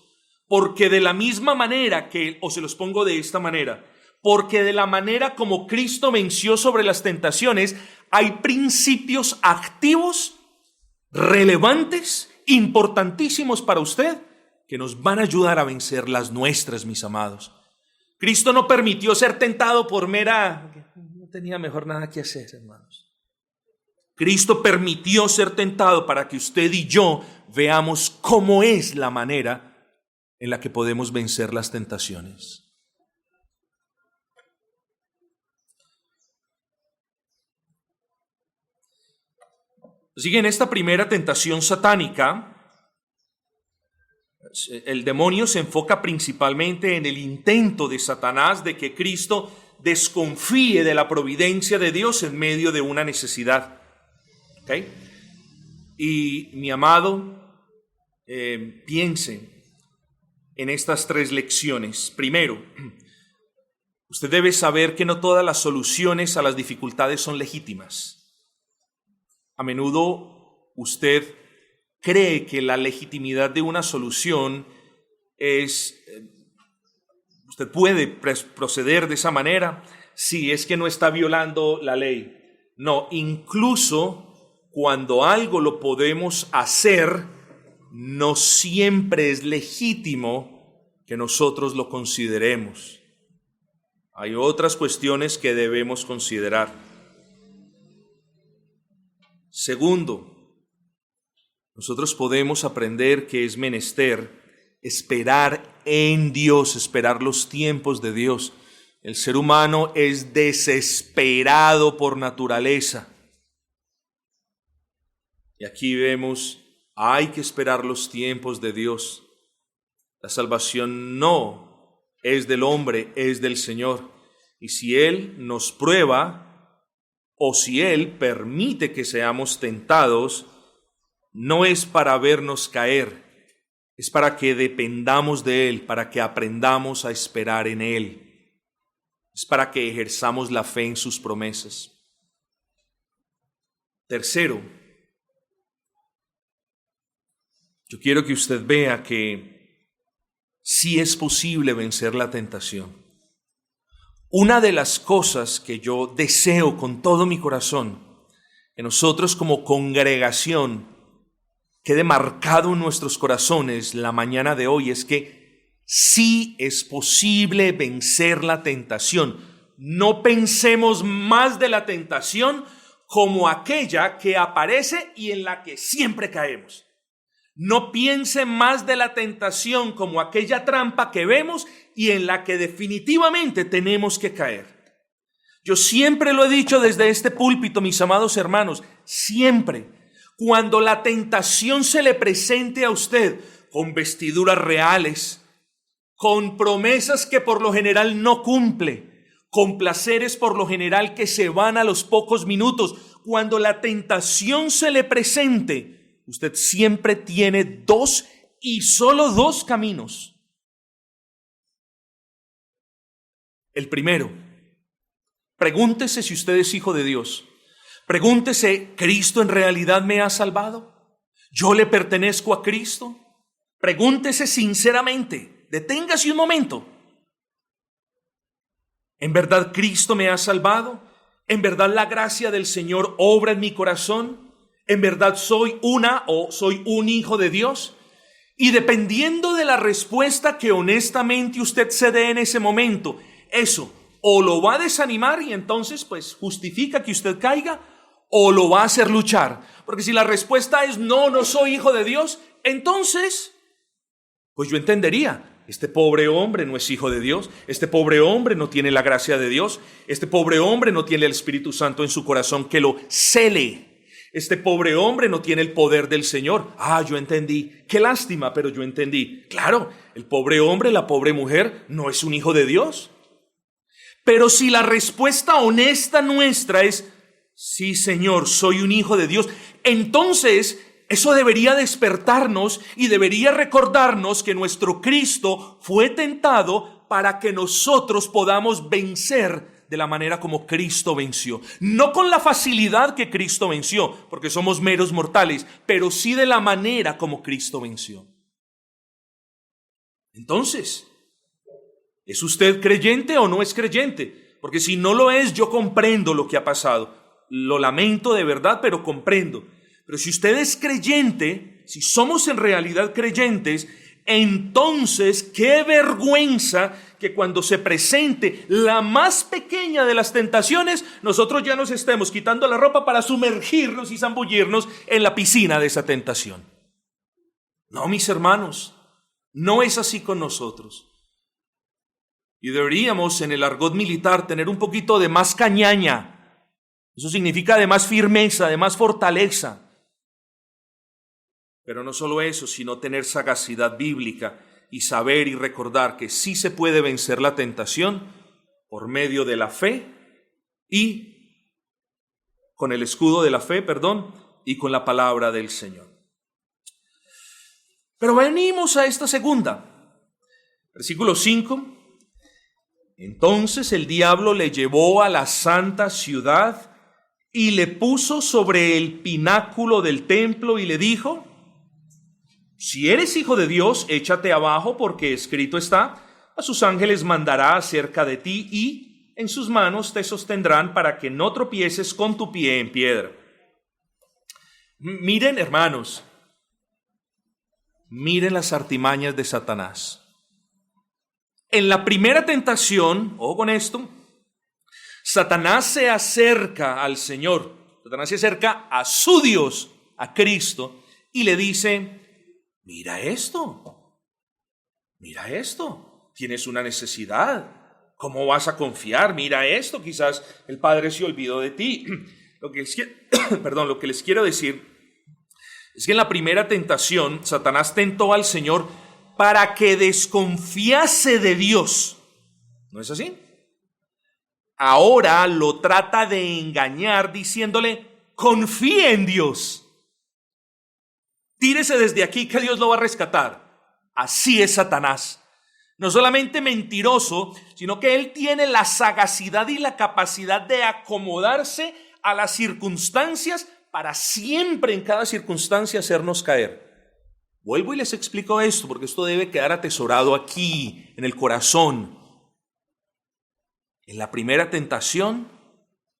porque de la misma manera que, o se los pongo de esta manera, porque de la manera como Cristo venció sobre las tentaciones, hay principios activos, relevantes, importantísimos para usted, que nos van a ayudar a vencer las nuestras, mis amados. Cristo no permitió ser tentado por no tenía mejor nada que hacer, hermanos. Cristo permitió ser tentado para que usted y yo veamos cómo es la manera en la que podemos vencer las tentaciones. Así que en esta primera tentación satánica, el demonio se enfoca principalmente en el intento de Satanás de que Cristo desconfíe de la providencia de Dios en medio de una necesidad. ¿Okay? Y mi amado, piense en estas 3 lecciones. Primero, usted debe saber que no todas las soluciones a las dificultades son legítimas. A menudo usted cree que la legitimidad de una solución usted puede proceder de esa manera si es que no está violando la ley. No, incluso cuando algo lo podemos hacer, no siempre es legítimo que nosotros lo consideremos. Hay otras cuestiones que debemos considerar. Segundo, nosotros podemos aprender que es menester esperar en Dios, esperar los tiempos de Dios. El ser humano es desesperado por naturaleza. Y aquí vemos Hay que esperar los tiempos de Dios. La salvación no es del hombre, es del Señor. Y si Él nos prueba o si Él permite que seamos tentados, no es para vernos caer, es para que dependamos de Él, para que aprendamos a esperar en Él. Es para que ejerzamos la fe en sus promesas. Tercero, yo quiero que usted vea que sí es posible vencer la tentación. Una de las cosas que yo deseo con todo mi corazón, que nosotros como congregación quede marcado en nuestros corazones la mañana de hoy, es que sí es posible vencer la tentación. No pensemos más de la tentación como aquella que aparece y en la que siempre caemos. No piense más de la tentación como aquella trampa que vemos y en la que definitivamente tenemos que caer. Yo siempre lo he dicho desde este púlpito, mis amados hermanos, siempre, cuando la tentación se le presente a usted con vestiduras reales, con promesas que por lo general no cumple, con placeres por lo general que se van a los pocos minutos, cuando la tentación se le presente, usted siempre tiene dos y solo dos caminos. El primero, pregúntese si usted es hijo de Dios. Pregúntese, ¿Cristo en realidad me ha salvado? ¿Yo le pertenezco a Cristo? Pregúntese sinceramente, deténgase un momento. ¿En verdad Cristo me ha salvado? ¿En verdad la gracia del Señor obra en mi corazón? ¿En verdad soy un hijo de Dios? Y dependiendo de la respuesta que honestamente usted se dé en ese momento, eso o lo va a desanimar y entonces pues justifica que usted caiga, o lo va a hacer luchar. Porque si la respuesta es no soy hijo de Dios, entonces pues yo entendería. Este pobre hombre no es hijo de Dios, este pobre hombre no tiene la gracia de Dios, este pobre hombre no tiene el Espíritu Santo en su corazón que lo cele, este pobre hombre no tiene el poder del Señor. Yo entendí, qué lástima, pero yo entendí. Claro, el pobre hombre, la pobre mujer no es un hijo de Dios. Pero si la respuesta honesta nuestra es sí, Señor, soy un hijo de Dios, entonces eso debería despertarnos y debería recordarnos que nuestro Cristo fue tentado para que nosotros podamos vencer de la manera como Cristo venció. No con la facilidad que Cristo venció, porque somos meros mortales, pero sí de la manera como Cristo venció. Entonces, ¿es usted creyente o no es creyente? Porque si no lo es, yo comprendo lo que ha pasado. Lo lamento de verdad, pero comprendo. Pero si usted es creyente, si somos en realidad creyentes, entonces qué vergüenza que cuando se presente la más pequeña de las tentaciones, nosotros ya nos estemos quitando la ropa para sumergirnos y zambullirnos en la piscina de esa tentación. No, mis hermanos, no es así con nosotros. Y deberíamos en el argot militar tener un poquito de más cañaña. Eso significa de más firmeza, de más fortaleza. Pero no solo eso, sino tener sagacidad bíblica y saber y recordar que sí se puede vencer la tentación por medio de la fe y con el escudo de la fe, y con la palabra del Señor. Pero venimos a esta segunda. Versículo 5. Entonces el diablo le llevó a la santa ciudad y le puso sobre el pináculo del templo y le dijo: si eres hijo de Dios, échate abajo, porque escrito está: a sus ángeles mandará acerca de ti y en sus manos te sostendrán para que no tropieces con tu pie en piedra. Miren, hermanos, miren las artimañas de Satanás. En la primera tentación, ojo con esto, Satanás se acerca al Señor, Satanás se acerca a su Dios, a Cristo, y le dice: mira esto, tienes una necesidad, ¿cómo vas a confiar? Mira esto, quizás el Padre se olvidó de ti. Lo que les quiero decir Es que en la primera tentación, Satanás tentó al Señor para que desconfiase de Dios. ¿No es así? Ahora lo trata de engañar diciéndole, confíe en Dios. Tírese desde aquí que Dios lo va a rescatar. Así es Satanás. No solamente mentiroso, sino que él tiene la sagacidad y la capacidad de acomodarse a las circunstancias para siempre en cada circunstancia hacernos caer. Vuelvo y les explico esto, porque esto debe quedar atesorado aquí, en el corazón. En la primera tentación,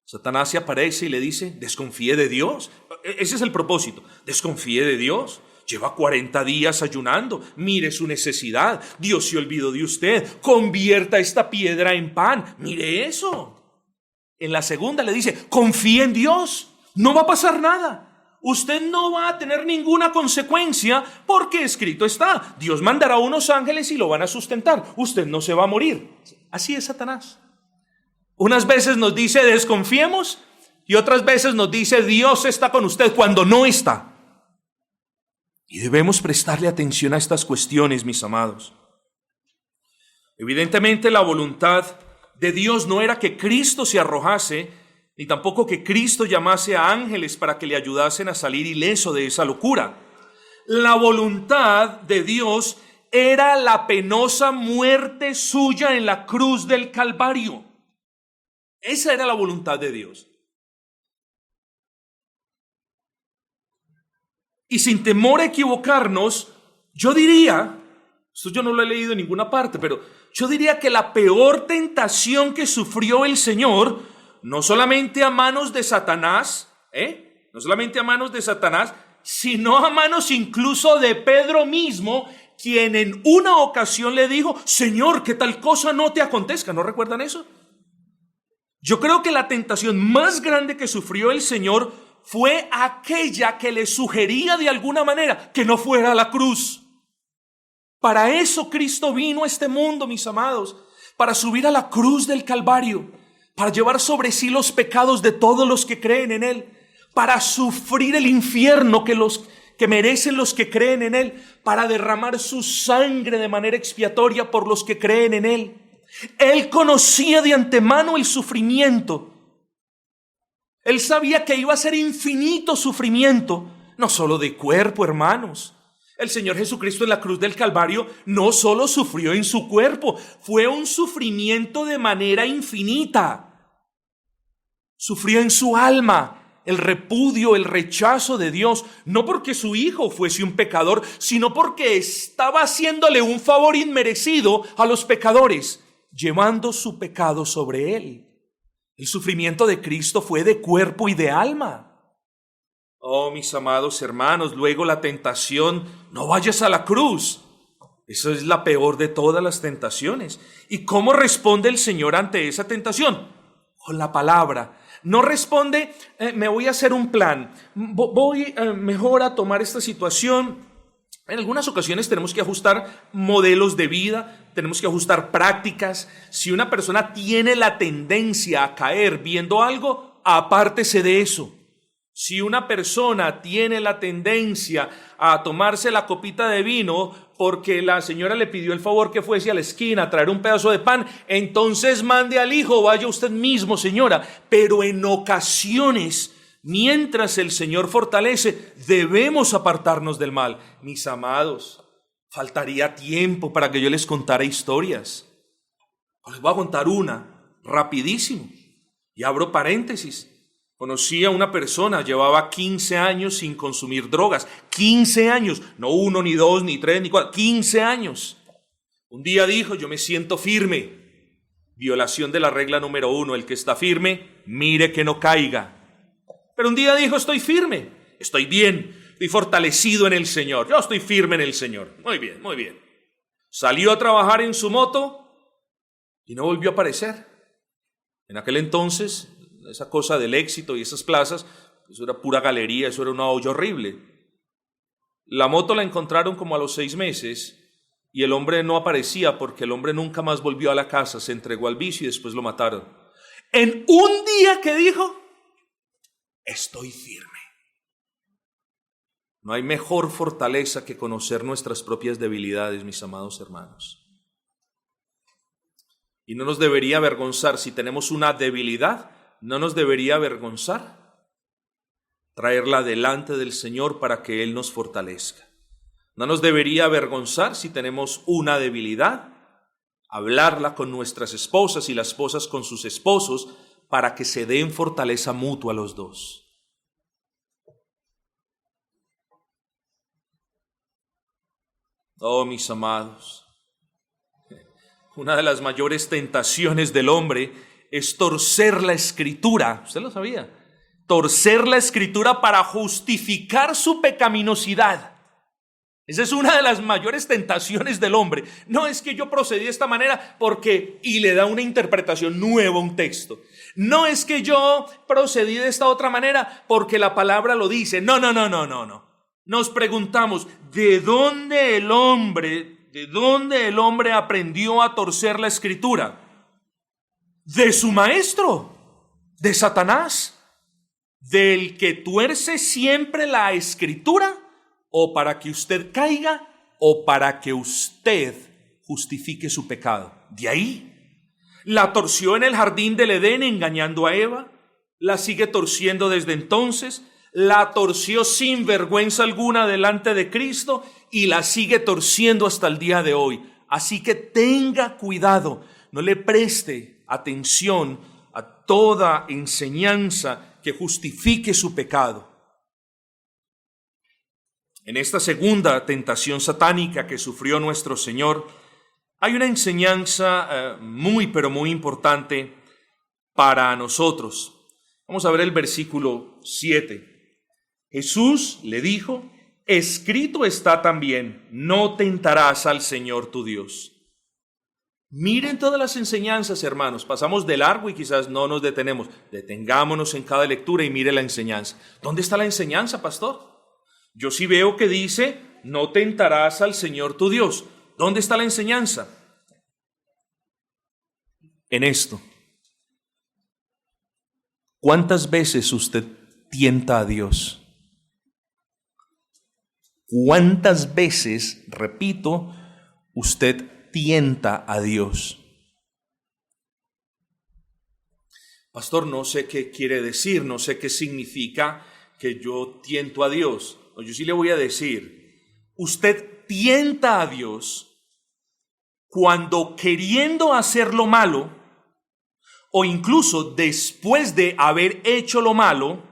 Satanás se aparece y le dice, desconfíe de Dios. Ese es el propósito, desconfíe de Dios. Lleva 40 días ayunando, mire su necesidad, Dios se olvidó de usted, convierta esta piedra en pan, mire eso. En la segunda le dice, confíe en Dios, no va a pasar nada, usted no va a tener ninguna consecuencia porque escrito está, Dios mandará unos ángeles y lo van a sustentar, usted no se va a morir. Así es Satanás. Unas veces nos dice desconfiemos y otras veces nos dice Dios está con usted cuando no está. Y debemos prestarle atención a estas cuestiones, mis amados. Evidentemente la voluntad de Dios no era que Cristo se arrojase, ni tampoco que Cristo llamase a ángeles para que le ayudasen a salir ileso de esa locura. La voluntad de Dios era la penosa muerte suya en la cruz del Calvario. Esa era la voluntad de Dios. Y sin temor a equivocarnos, yo diría, esto yo no lo he leído en ninguna parte, pero yo diría que la peor tentación que sufrió el Señor, no solamente a manos de Satanás, no solamente a manos de Satanás, sino a manos incluso de Pedro mismo, quien en una ocasión le dijo, Señor, que tal cosa no te acontezca. ¿No recuerdan eso? Yo creo que la tentación más grande que sufrió el Señor fue aquella que le sugería de alguna manera que no fuera a la cruz. Para eso Cristo vino a este mundo, mis amados, para subir a la cruz del Calvario, para llevar sobre sí los pecados de todos los que creen en Él, para sufrir el infierno que merecen los que creen en Él, para derramar su sangre de manera expiatoria por los que creen en Él. Él conocía de antemano el sufrimiento. Él sabía que iba a ser infinito sufrimiento, no solo de cuerpo, hermanos. El Señor Jesucristo en la cruz del Calvario no solo sufrió en su cuerpo, fue un sufrimiento de manera infinita. Sufrió en su alma el repudio, el rechazo de Dios, no porque su hijo fuese un pecador, sino porque estaba haciéndole un favor inmerecido a los pecadores, llevando su pecado sobre él. El sufrimiento de Cristo fue de cuerpo y de alma. Oh, mis amados hermanos, luego la tentación, no vayas a la cruz. Esa es la peor de todas las tentaciones. ¿Y cómo responde el Señor ante esa tentación? Con la palabra. No responde, me voy a hacer un plan, voy mejor a tomar esta situación. En algunas ocasiones tenemos que ajustar modelos de vida, tenemos que ajustar prácticas. Si una persona tiene la tendencia a caer viendo algo, apártese de eso. Si una persona tiene la tendencia a tomarse la copita de vino porque la señora le pidió el favor que fuese a la esquina a traer un pedazo de pan, entonces mande al hijo, vaya usted mismo, señora. Pero en ocasiones, mientras el Señor fortalece, debemos apartarnos del mal. Mis amados, faltaría tiempo para que yo les contara historias. Les voy a contar una, rapidísimo. Y abro paréntesis. Conocí a una persona, llevaba 15 años sin consumir drogas. 15 años, no 1, ni 2, ni 3, ni 4, 15 años. Un día dijo, yo me siento firme. Violación de la regla número 1, el que está firme, mire que no caiga. Pero un día dijo, estoy firme, estoy bien, estoy fortalecido en el Señor, yo estoy firme en el Señor. Muy bien, muy bien. Salió a trabajar en su moto y no volvió a aparecer. En aquel entonces, esa cosa del éxito y esas plazas, eso era pura galería, eso era una olla horrible. La moto la encontraron como a los 6 meses y el hombre no aparecía porque el hombre nunca más volvió a la casa, se entregó al vicio y después lo mataron. En un día que dijo, estoy firme. No hay mejor fortaleza que conocer nuestras propias debilidades, mis amados hermanos. Y no nos debería avergonzar si tenemos una debilidad, no nos debería avergonzar traerla delante del Señor para que Él nos fortalezca. No nos debería avergonzar si tenemos una debilidad, hablarla con nuestras esposas y las esposas con sus esposos para que se den fortaleza mutua a los dos. Oh, mis amados, una de las mayores tentaciones del hombre es torcer la Escritura. ¿Usted lo sabía? Torcer la Escritura para justificar su pecaminosidad. Esa es una de las mayores tentaciones del hombre. No es que yo procedí de esta manera porque, y le da una interpretación nueva a un texto. No es que yo procedí de esta otra manera porque la palabra lo dice. No. Nos preguntamos, ¿de dónde el hombre aprendió a torcer la Escritura? De su maestro, de Satanás, del que tuerce siempre la Escritura, o para que usted caiga, o para que usted justifique su pecado. De ahí, la torció en el jardín del Edén engañando a Eva, la sigue torciendo desde entonces, la torció sin vergüenza alguna delante de Cristo y la sigue torciendo hasta el día de hoy. Así que tenga cuidado, no le preste atención a toda enseñanza que justifique su pecado. En esta segunda tentación satánica que sufrió nuestro Señor, hay una enseñanza muy importante para nosotros. Vamos a ver el versículo 7. Jesús le dijo, escrito está también, no tentarás al Señor tu Dios. Miren todas las enseñanzas, hermanos. Pasamos de largo y quizás no nos detenemos. Detengámonos en cada lectura y mire la enseñanza. ¿Dónde está la enseñanza, pastor? Yo sí veo que dice, no tentarás al Señor tu Dios. ¿Dónde está la enseñanza? En esto. ¿Cuántas veces usted tienta a Dios? ¿Cuántas veces, repito, usted tienta a Dios? Pastor, no sé qué quiere decir, no sé qué significa que yo tiento a Dios. Yo sí le voy a decir, usted tienta a Dios cuando queriendo hacer lo malo, o incluso después de haber hecho lo malo,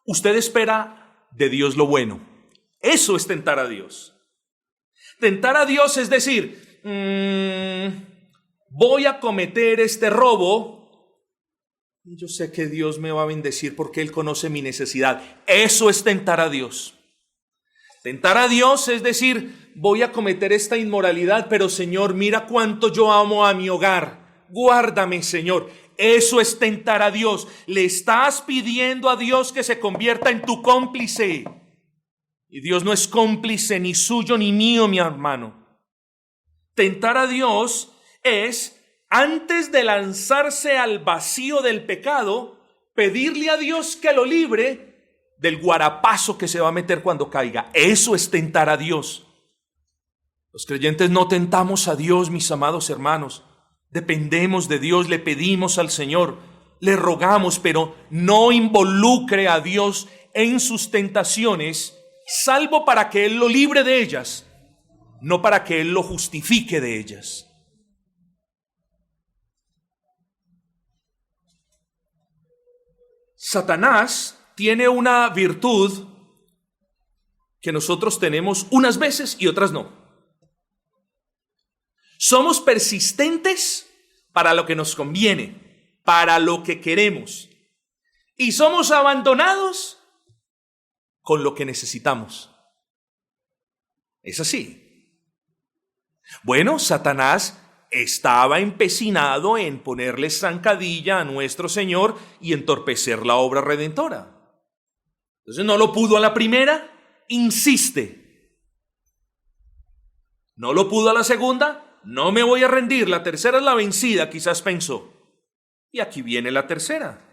usted espera de Dios lo bueno. Eso es tentar a Dios. Tentar a Dios es decir, voy a cometer este robo. Yo sé que Dios me va a bendecir porque Él conoce mi necesidad. Eso es tentar a Dios. Tentar a Dios es decir, voy a cometer esta inmoralidad, pero Señor, mira cuánto yo amo a mi hogar. Guárdame, Señor. Eso es tentar a Dios. Le estás pidiendo a Dios que se convierta en tu cómplice. Y Dios no es cómplice ni suyo ni mío, mi hermano. Tentar a Dios es, antes de lanzarse al vacío del pecado, pedirle a Dios que lo libre del guarapazo que se va a meter cuando caiga. Eso es tentar a Dios. Los creyentes no tentamos a Dios, mis amados hermanos. Dependemos de Dios, le pedimos al Señor, le rogamos, pero no involucre a Dios en sus tentaciones, salvo para que Él lo libre de ellas, no para que Él lo justifique de ellas. Satanás tiene una virtud que nosotros tenemos unas veces y otras no. Somos persistentes para lo que nos conviene, para lo que queremos. Y somos abandonados con lo que necesitamos. Es así. Bueno, Satanás estaba empecinado en ponerle zancadilla a nuestro Señor y entorpecer la obra redentora. Entonces no lo pudo a la primera, insiste. No lo pudo a la segunda, no me voy a rendir. La tercera es la vencida, quizás pensó. Y aquí viene la tercera.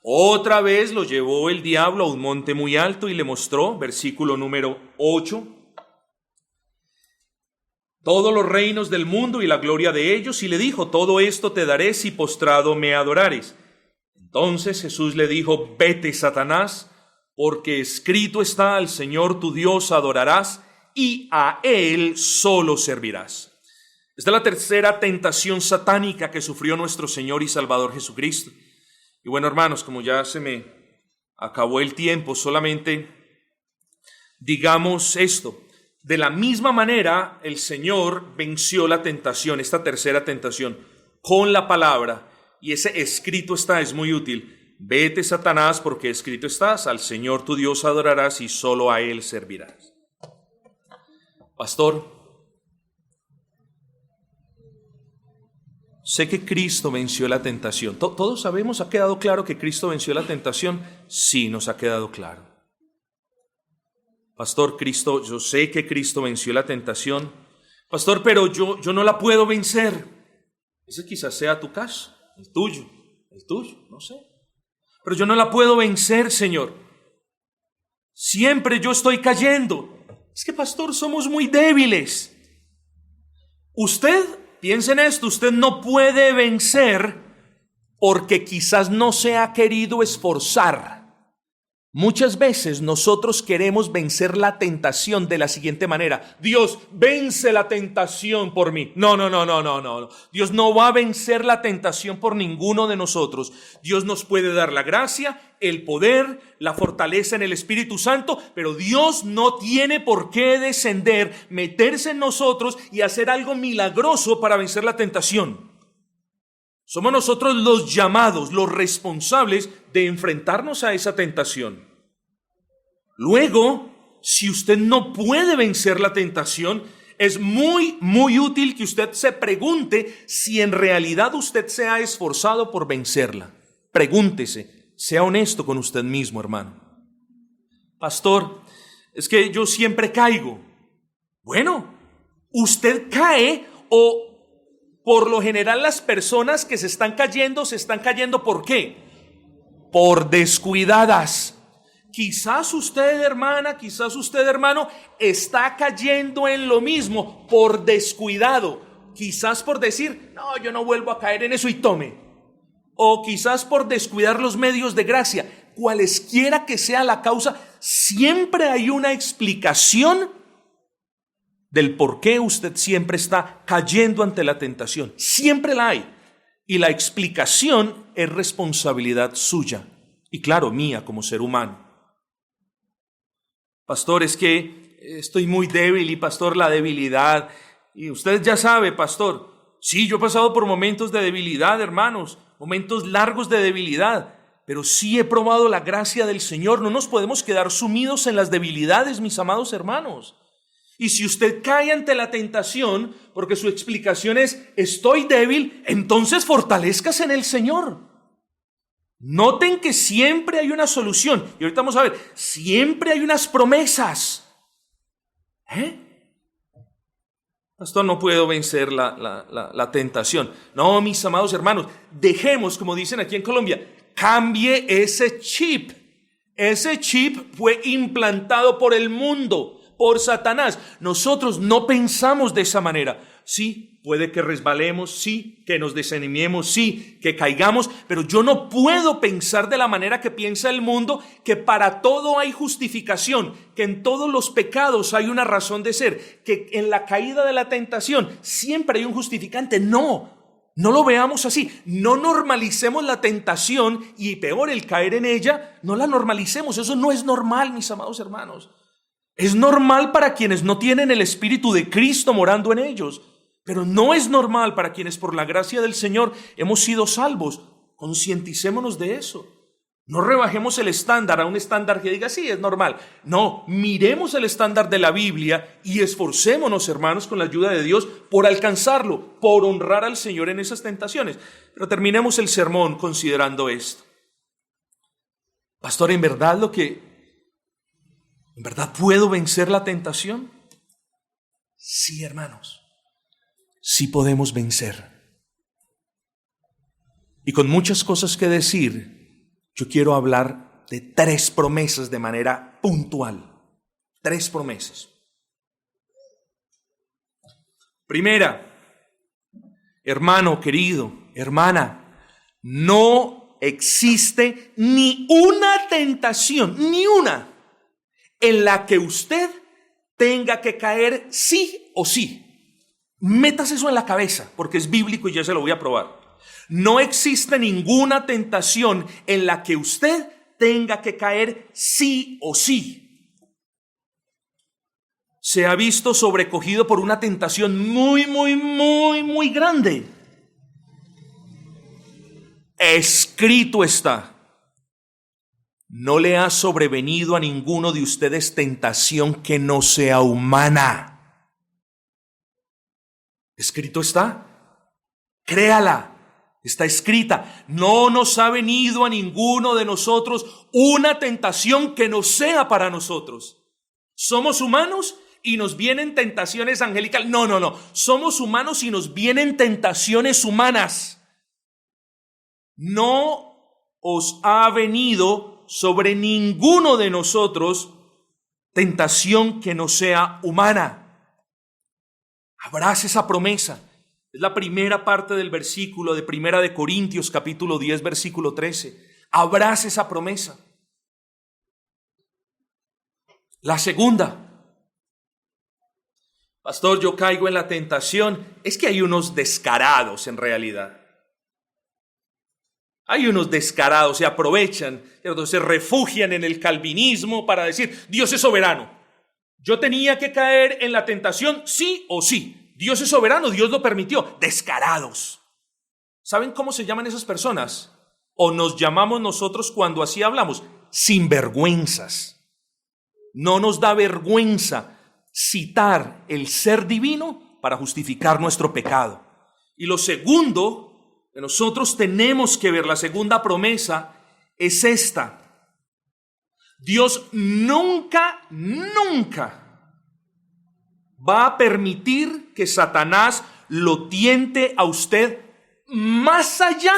Otra vez lo llevó el diablo a un monte muy alto y le mostró, versículo número 8, todos los reinos del mundo y la gloria de ellos, y le dijo, todo esto te daré si postrado me adorares. Entonces Jesús le dijo, vete, Satanás, porque escrito está, al Señor tu Dios adorarás y a Él solo servirás. Esta es la tercera tentación satánica que sufrió nuestro Señor y Salvador Jesucristo. Y bueno, hermanos, como ya se me acabó el tiempo, solamente digamos esto. De la misma manera, el Señor venció la tentación, esta tercera tentación, con la palabra. Y ese escrito está, es muy útil. Vete, Satanás, porque escrito estás, al Señor tu Dios adorarás y solo a Él servirás. Pastor, sé que Cristo venció la tentación. ¿Todos sabemos, ha quedado claro que Cristo venció la tentación? Sí, nos ha quedado claro. Pastor, yo sé que Cristo venció la tentación. Pastor, pero yo no la puedo vencer. Ese quizás sea tu caso, el tuyo, no sé. Pero yo no la puedo vencer, Señor. Siempre yo estoy cayendo. Es que, pastor, somos muy débiles. Usted, piense en esto, usted no puede vencer porque quizás no se ha querido esforzar. Muchas veces nosotros queremos vencer la tentación de la siguiente manera. Dios, vence la tentación por mí. No. Dios no va a vencer la tentación por ninguno de nosotros. Dios nos puede dar la gracia, el poder, la fortaleza en el Espíritu Santo, pero Dios no tiene por qué descender, meterse en nosotros y hacer algo milagroso para vencer la tentación. Somos nosotros los llamados, los responsables de enfrentarnos a esa tentación. Luego, si usted no puede vencer la tentación, es muy útil que usted se pregunte si en realidad usted se ha esforzado por vencerla. Pregúntese, sea honesto con usted mismo, hermano. Pastor, es que yo siempre caigo. Bueno, usted cae o por lo general las personas que se están cayendo ¿por qué? Por descuidadas. Quizás usted, hermana, quizás usted, hermano, está cayendo en lo mismo por descuidado. Quizás por decir, no, yo no vuelvo a caer en eso y tome. O quizás por descuidar los medios de gracia. Cualesquiera que sea la causa, siempre hay una explicación del por qué usted siempre está cayendo ante la tentación. Siempre la hay. Y la explicación es responsabilidad suya. Y claro, mía como ser humano. Pastor, es que estoy muy débil y pastor, la debilidad. Y usted ya sabe, pastor. Sí, yo he pasado por momentos de debilidad, hermanos. Momentos largos de debilidad. Pero sí he probado la gracia del Señor. No nos podemos quedar sumidos en las debilidades, mis amados hermanos. Y si usted cae ante la tentación, porque su explicación es, estoy débil, entonces fortalézcase en el Señor. Noten que siempre hay una solución. Y ahorita vamos a ver, siempre hay unas promesas. Pastor, no puedo vencer la tentación. No, mis amados hermanos, dejemos, como dicen aquí en Colombia, cambie ese chip. Ese chip fue implantado por el mundo, por Satanás. Nosotros no pensamos de esa manera. Sí, puede que resbalemos, sí, que nos desanimemos, sí, que caigamos, pero yo no puedo pensar de la manera que piensa el mundo, que para todo hay justificación, que en todos los pecados hay una razón de ser, que en la caída de la tentación siempre hay un justificante. No lo veamos así. No normalicemos la tentación y peor el caer en ella, no la normalicemos. Eso no es normal, mis amados hermanos. Es normal para quienes no tienen el Espíritu de Cristo morando en ellos, pero no es normal para quienes por la gracia del Señor hemos sido salvos. Concienticémonos de eso. No rebajemos el estándar a un estándar que diga, sí, es normal. No, miremos el estándar de la Biblia y esforcémonos, hermanos, con la ayuda de Dios por alcanzarlo, por honrar al Señor en esas tentaciones. Pero terminemos el sermón considerando esto. Pastor, ¿en verdad puedo vencer la tentación? Sí, hermanos. Sí podemos vencer. Y con muchas cosas que decir, yo quiero hablar de 3 promesas de manera puntual. 3 promesas. Primera, hermano querido, hermana, no existe ni una tentación, ni una, en la que usted tenga que caer sí o sí. Metas eso en la cabeza, porque es bíblico y ya se lo voy a probar. No existe ninguna tentación en la que usted tenga que caer sí o sí. Se ha visto sobrecogido por una tentación muy grande. Escrito está: no le ha sobrevenido a ninguno de ustedes tentación que no sea humana. Escrito está. Créala. Está escrita. No nos ha venido a ninguno de nosotros una tentación que no sea para nosotros. Somos humanos y nos vienen tentaciones angelicales. No. Somos humanos y nos vienen tentaciones humanas. No os ha venido sobre ninguno de nosotros tentación que no sea humana. Abraza esa promesa. Es la primera parte del versículo de 1 de Corintios, capítulo 10, versículo 13. Abraza esa promesa. La segunda: pastor, yo caigo en la tentación. Es que hay unos descarados en realidad. Hay unos descarados, se aprovechan, se refugian en el calvinismo para decir, Dios es soberano. Yo tenía que caer en la tentación sí o sí. Dios es soberano, Dios lo permitió. Descarados. ¿Saben cómo se llaman esas personas? O nos llamamos nosotros cuando así hablamos, sinvergüenzas. No nos da vergüenza citar el ser divino para justificar nuestro pecado. Y lo segundo que nosotros tenemos que ver, la segunda promesa, es esta: Dios nunca va a permitir que Satanás lo tiente a usted más allá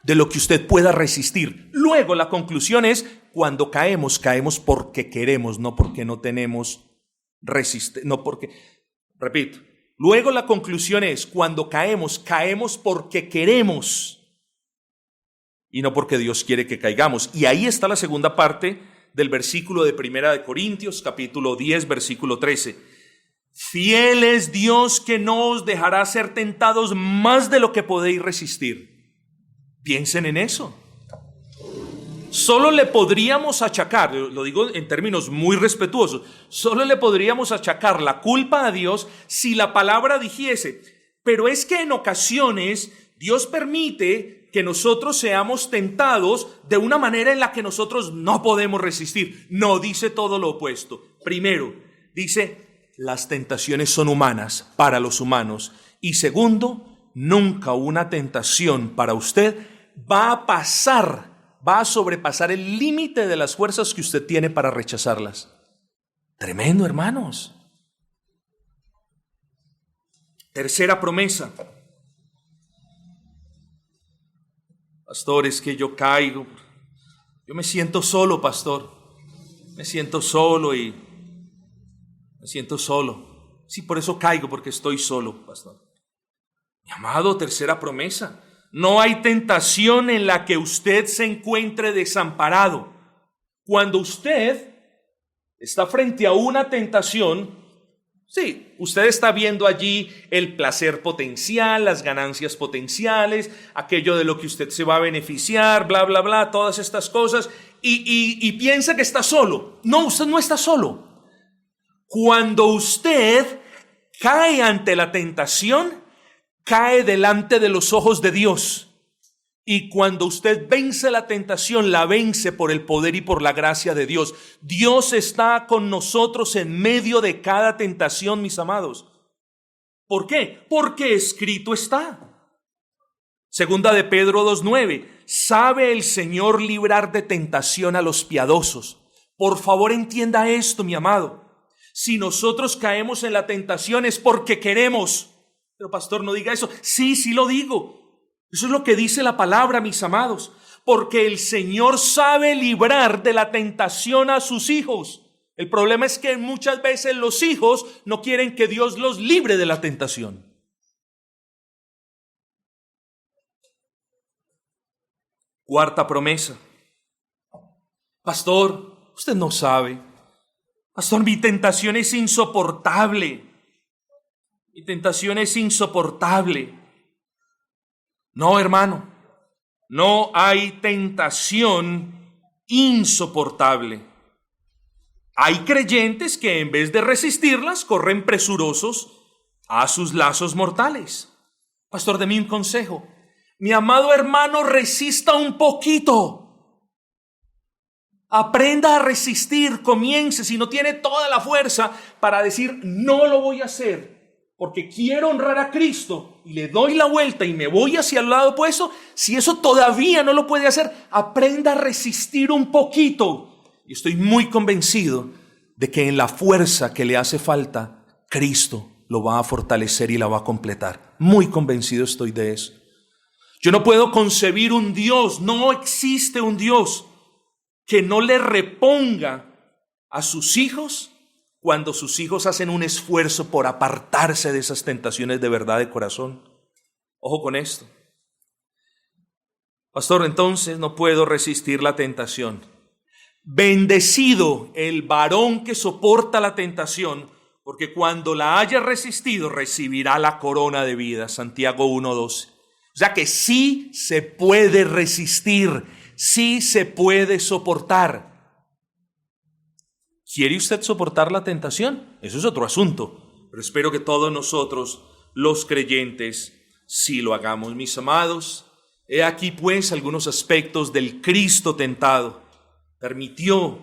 de lo que usted pueda resistir. Luego la conclusión es: cuando caemos porque queremos, no porque no tenemos repito. Luego la conclusión es: cuando caemos porque queremos y no porque Dios quiere que caigamos. Y ahí está la segunda parte del versículo de 1 de Corintios, capítulo 10, versículo 13. Fiel es Dios que no os dejará ser tentados más de lo que podéis resistir. Piensen en eso. Solo le podríamos achacar, lo digo en términos muy respetuosos, solo le podríamos achacar la culpa a Dios si la palabra dijese, pero es que en ocasiones Dios permite que nosotros seamos tentados de una manera en la que nosotros no podemos resistir. No, dice todo lo opuesto. Primero, dice, las tentaciones son humanas para los humanos. Y segundo, nunca una tentación para usted va a sobrepasar el límite de las fuerzas que usted tiene para rechazarlas. Tremendo, hermanos. Tercera promesa. Pastor, es que yo caigo. Yo me siento solo, pastor. Me siento solo. Sí, por eso caigo, porque estoy solo, pastor. Mi amado, tercera promesa. No hay tentación en la que usted se encuentre desamparado. Cuando usted está frente a una tentación, sí, usted está viendo allí el placer potencial, las ganancias potenciales, aquello de lo que usted se va a beneficiar, bla, bla, bla, todas estas cosas, y piensa que está solo. No, usted no está solo. Cuando usted cae ante la tentación, cae delante de los ojos de Dios. Y cuando usted vence la tentación, la vence por el poder y por la gracia de Dios. Dios está con nosotros en medio de cada tentación, mis amados. ¿Por qué? Porque escrito está. Segunda de Pedro 2:9. ¿Sabe el Señor librar de tentación a los piadosos? Por favor, entienda esto, mi amado. Si nosotros caemos en la tentación es porque queremos. Pero pastor, no diga eso. Sí lo digo. Eso es lo que dice la palabra, mis amados. porque el Señor sabe librar de la tentación a sus hijos. El problema es que muchas veces los hijos no quieren que Dios los libre de la tentación. Cuarta promesa. Pastor, usted no sabe. Pastor, mi tentación es insoportable. Mi tentación es insoportable. No, hermano, no hay tentación insoportable. Hay creyentes que en vez de resistirlas, corren presurosos a sus lazos mortales. Pastor, deme un consejo. Mi amado hermano, resista un poquito. Aprenda a resistir, comience, si no tiene toda la fuerza para decir, no lo voy a hacer, porque quiero honrar a Cristo, y le doy la vuelta y me voy hacia el lado opuesto. Si eso todavía no lo puede hacer, aprenda a resistir un poquito. Y estoy muy convencido de que en la fuerza que le hace falta, Cristo lo va a fortalecer y la va a completar. Muy convencido estoy de eso. Yo no puedo concebir un Dios, no existe un Dios que no le reponga a sus hijos cuando sus hijos hacen un esfuerzo por apartarse de esas tentaciones de verdad de corazón. Ojo con esto. Pastor, entonces no puedo resistir la tentación. Bendecido el varón que soporta la tentación, porque cuando la haya resistido recibirá la corona de vida. Santiago 1:12. O sea que sí se puede resistir, sí se puede soportar. ¿Quiere usted soportar la tentación? Eso es otro asunto, pero espero que todos nosotros, los creyentes, sí lo hagamos. Mis amados, he aquí pues algunos aspectos del Cristo tentado. Permitió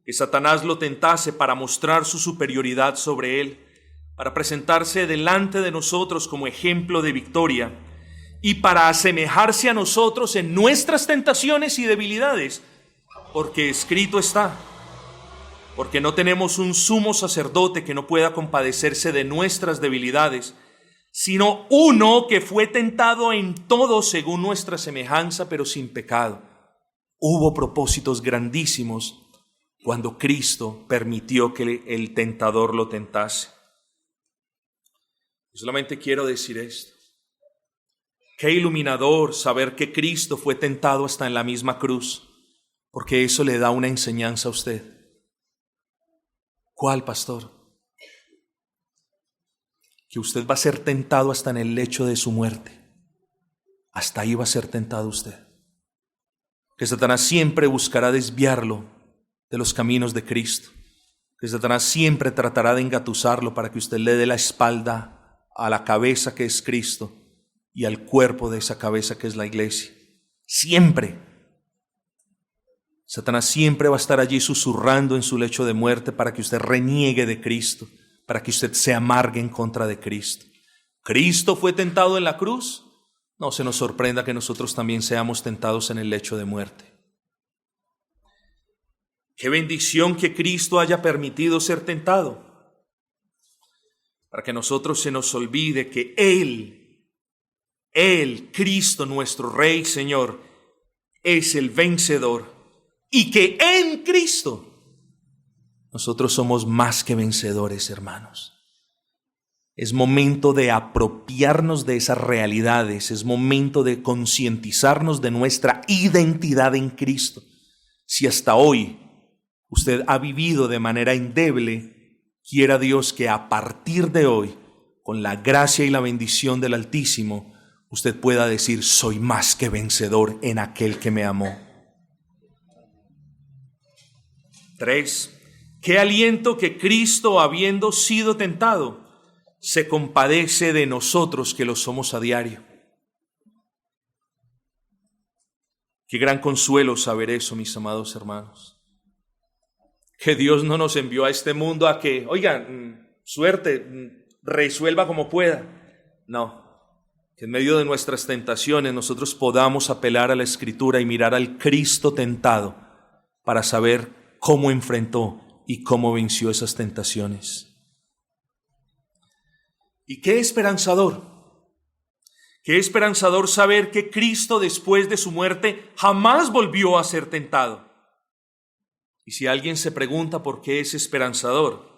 que Satanás lo tentase para mostrar su superioridad sobre él, para presentarse delante de nosotros como ejemplo de victoria y para asemejarse a nosotros en nuestras tentaciones y debilidades, porque escrito está, porque no tenemos un sumo sacerdote que no pueda compadecerse de nuestras debilidades, sino uno que fue tentado en todo según nuestra semejanza, pero sin pecado. Hubo propósitos grandísimos cuando Cristo permitió que el tentador lo tentase. Yo solamente quiero decir esto. Qué iluminador saber que Cristo fue tentado hasta en la misma cruz, porque eso le da una enseñanza a usted. ¿Cuál, pastor? Que usted va a ser tentado hasta en el lecho de su muerte. Hasta ahí va a ser tentado usted. Que Satanás siempre buscará desviarlo de los caminos de Cristo. Que Satanás siempre tratará de engatusarlo para que usted le dé la espalda a la cabeza que es Cristo y al cuerpo de esa cabeza que es la iglesia. Siempre. Satanás siempre va a estar allí susurrando en su lecho de muerte para que usted reniegue de Cristo, para que usted se amargue en contra de Cristo. ¿Cristo fue tentado en la cruz? No se nos sorprenda que nosotros también seamos tentados en el lecho de muerte. Qué bendición que Cristo haya permitido ser tentado, para que nosotros se nos olvide que Él, Cristo, nuestro Rey, Señor, es el vencedor, y que en Cristo nosotros somos más que vencedores, hermanos. Es momento de apropiarnos de esas realidades, es momento de concientizarnos de nuestra identidad en Cristo. Si hasta hoy usted ha vivido de manera endeble, quiera Dios que a partir de hoy, con la gracia y la bendición del Altísimo, usted pueda decir, soy más que vencedor en aquel que me amó. 3. Qué aliento que Cristo, habiendo sido tentado, se compadece de nosotros que lo somos a diario. Qué gran consuelo saber eso, mis amados hermanos. Que Dios no nos envió a este mundo a que, oigan, suerte, resuelva como pueda. No, que en medio de nuestras tentaciones nosotros podamos apelar a la Escritura y mirar al Cristo tentado para saber cómo enfrentó y cómo venció esas tentaciones. Y qué esperanzador Qué esperanzador saber que Cristo, después de su muerte, jamás volvió a ser tentado. Y si alguien se pregunta por qué es esperanzador,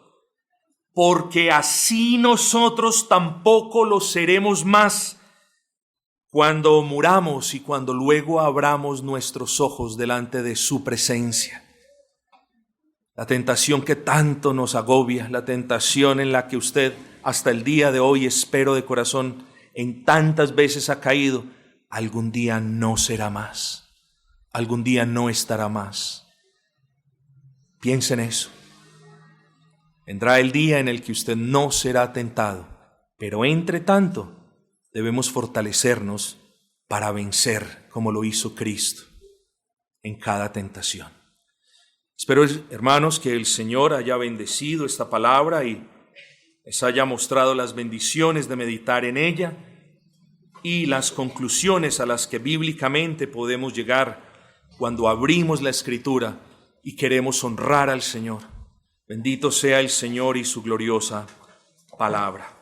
porque así nosotros tampoco lo seremos más cuando muramos y cuando luego abramos nuestros ojos delante de su presencia. La tentación que tanto nos agobia, la tentación en la que usted hasta el día de hoy, espero de corazón, en tantas veces ha caído, algún día no será más, algún día no estará más. Piensa en eso. Vendrá el día en el que usted no será tentado, pero entre tanto debemos fortalecernos para vencer como lo hizo Cristo en cada tentación. Espero, hermanos, que el Señor haya bendecido esta palabra y les haya mostrado las bendiciones de meditar en ella y las conclusiones a las que bíblicamente podemos llegar cuando abrimos la Escritura y queremos honrar al Señor. Bendito sea el Señor y su gloriosa palabra.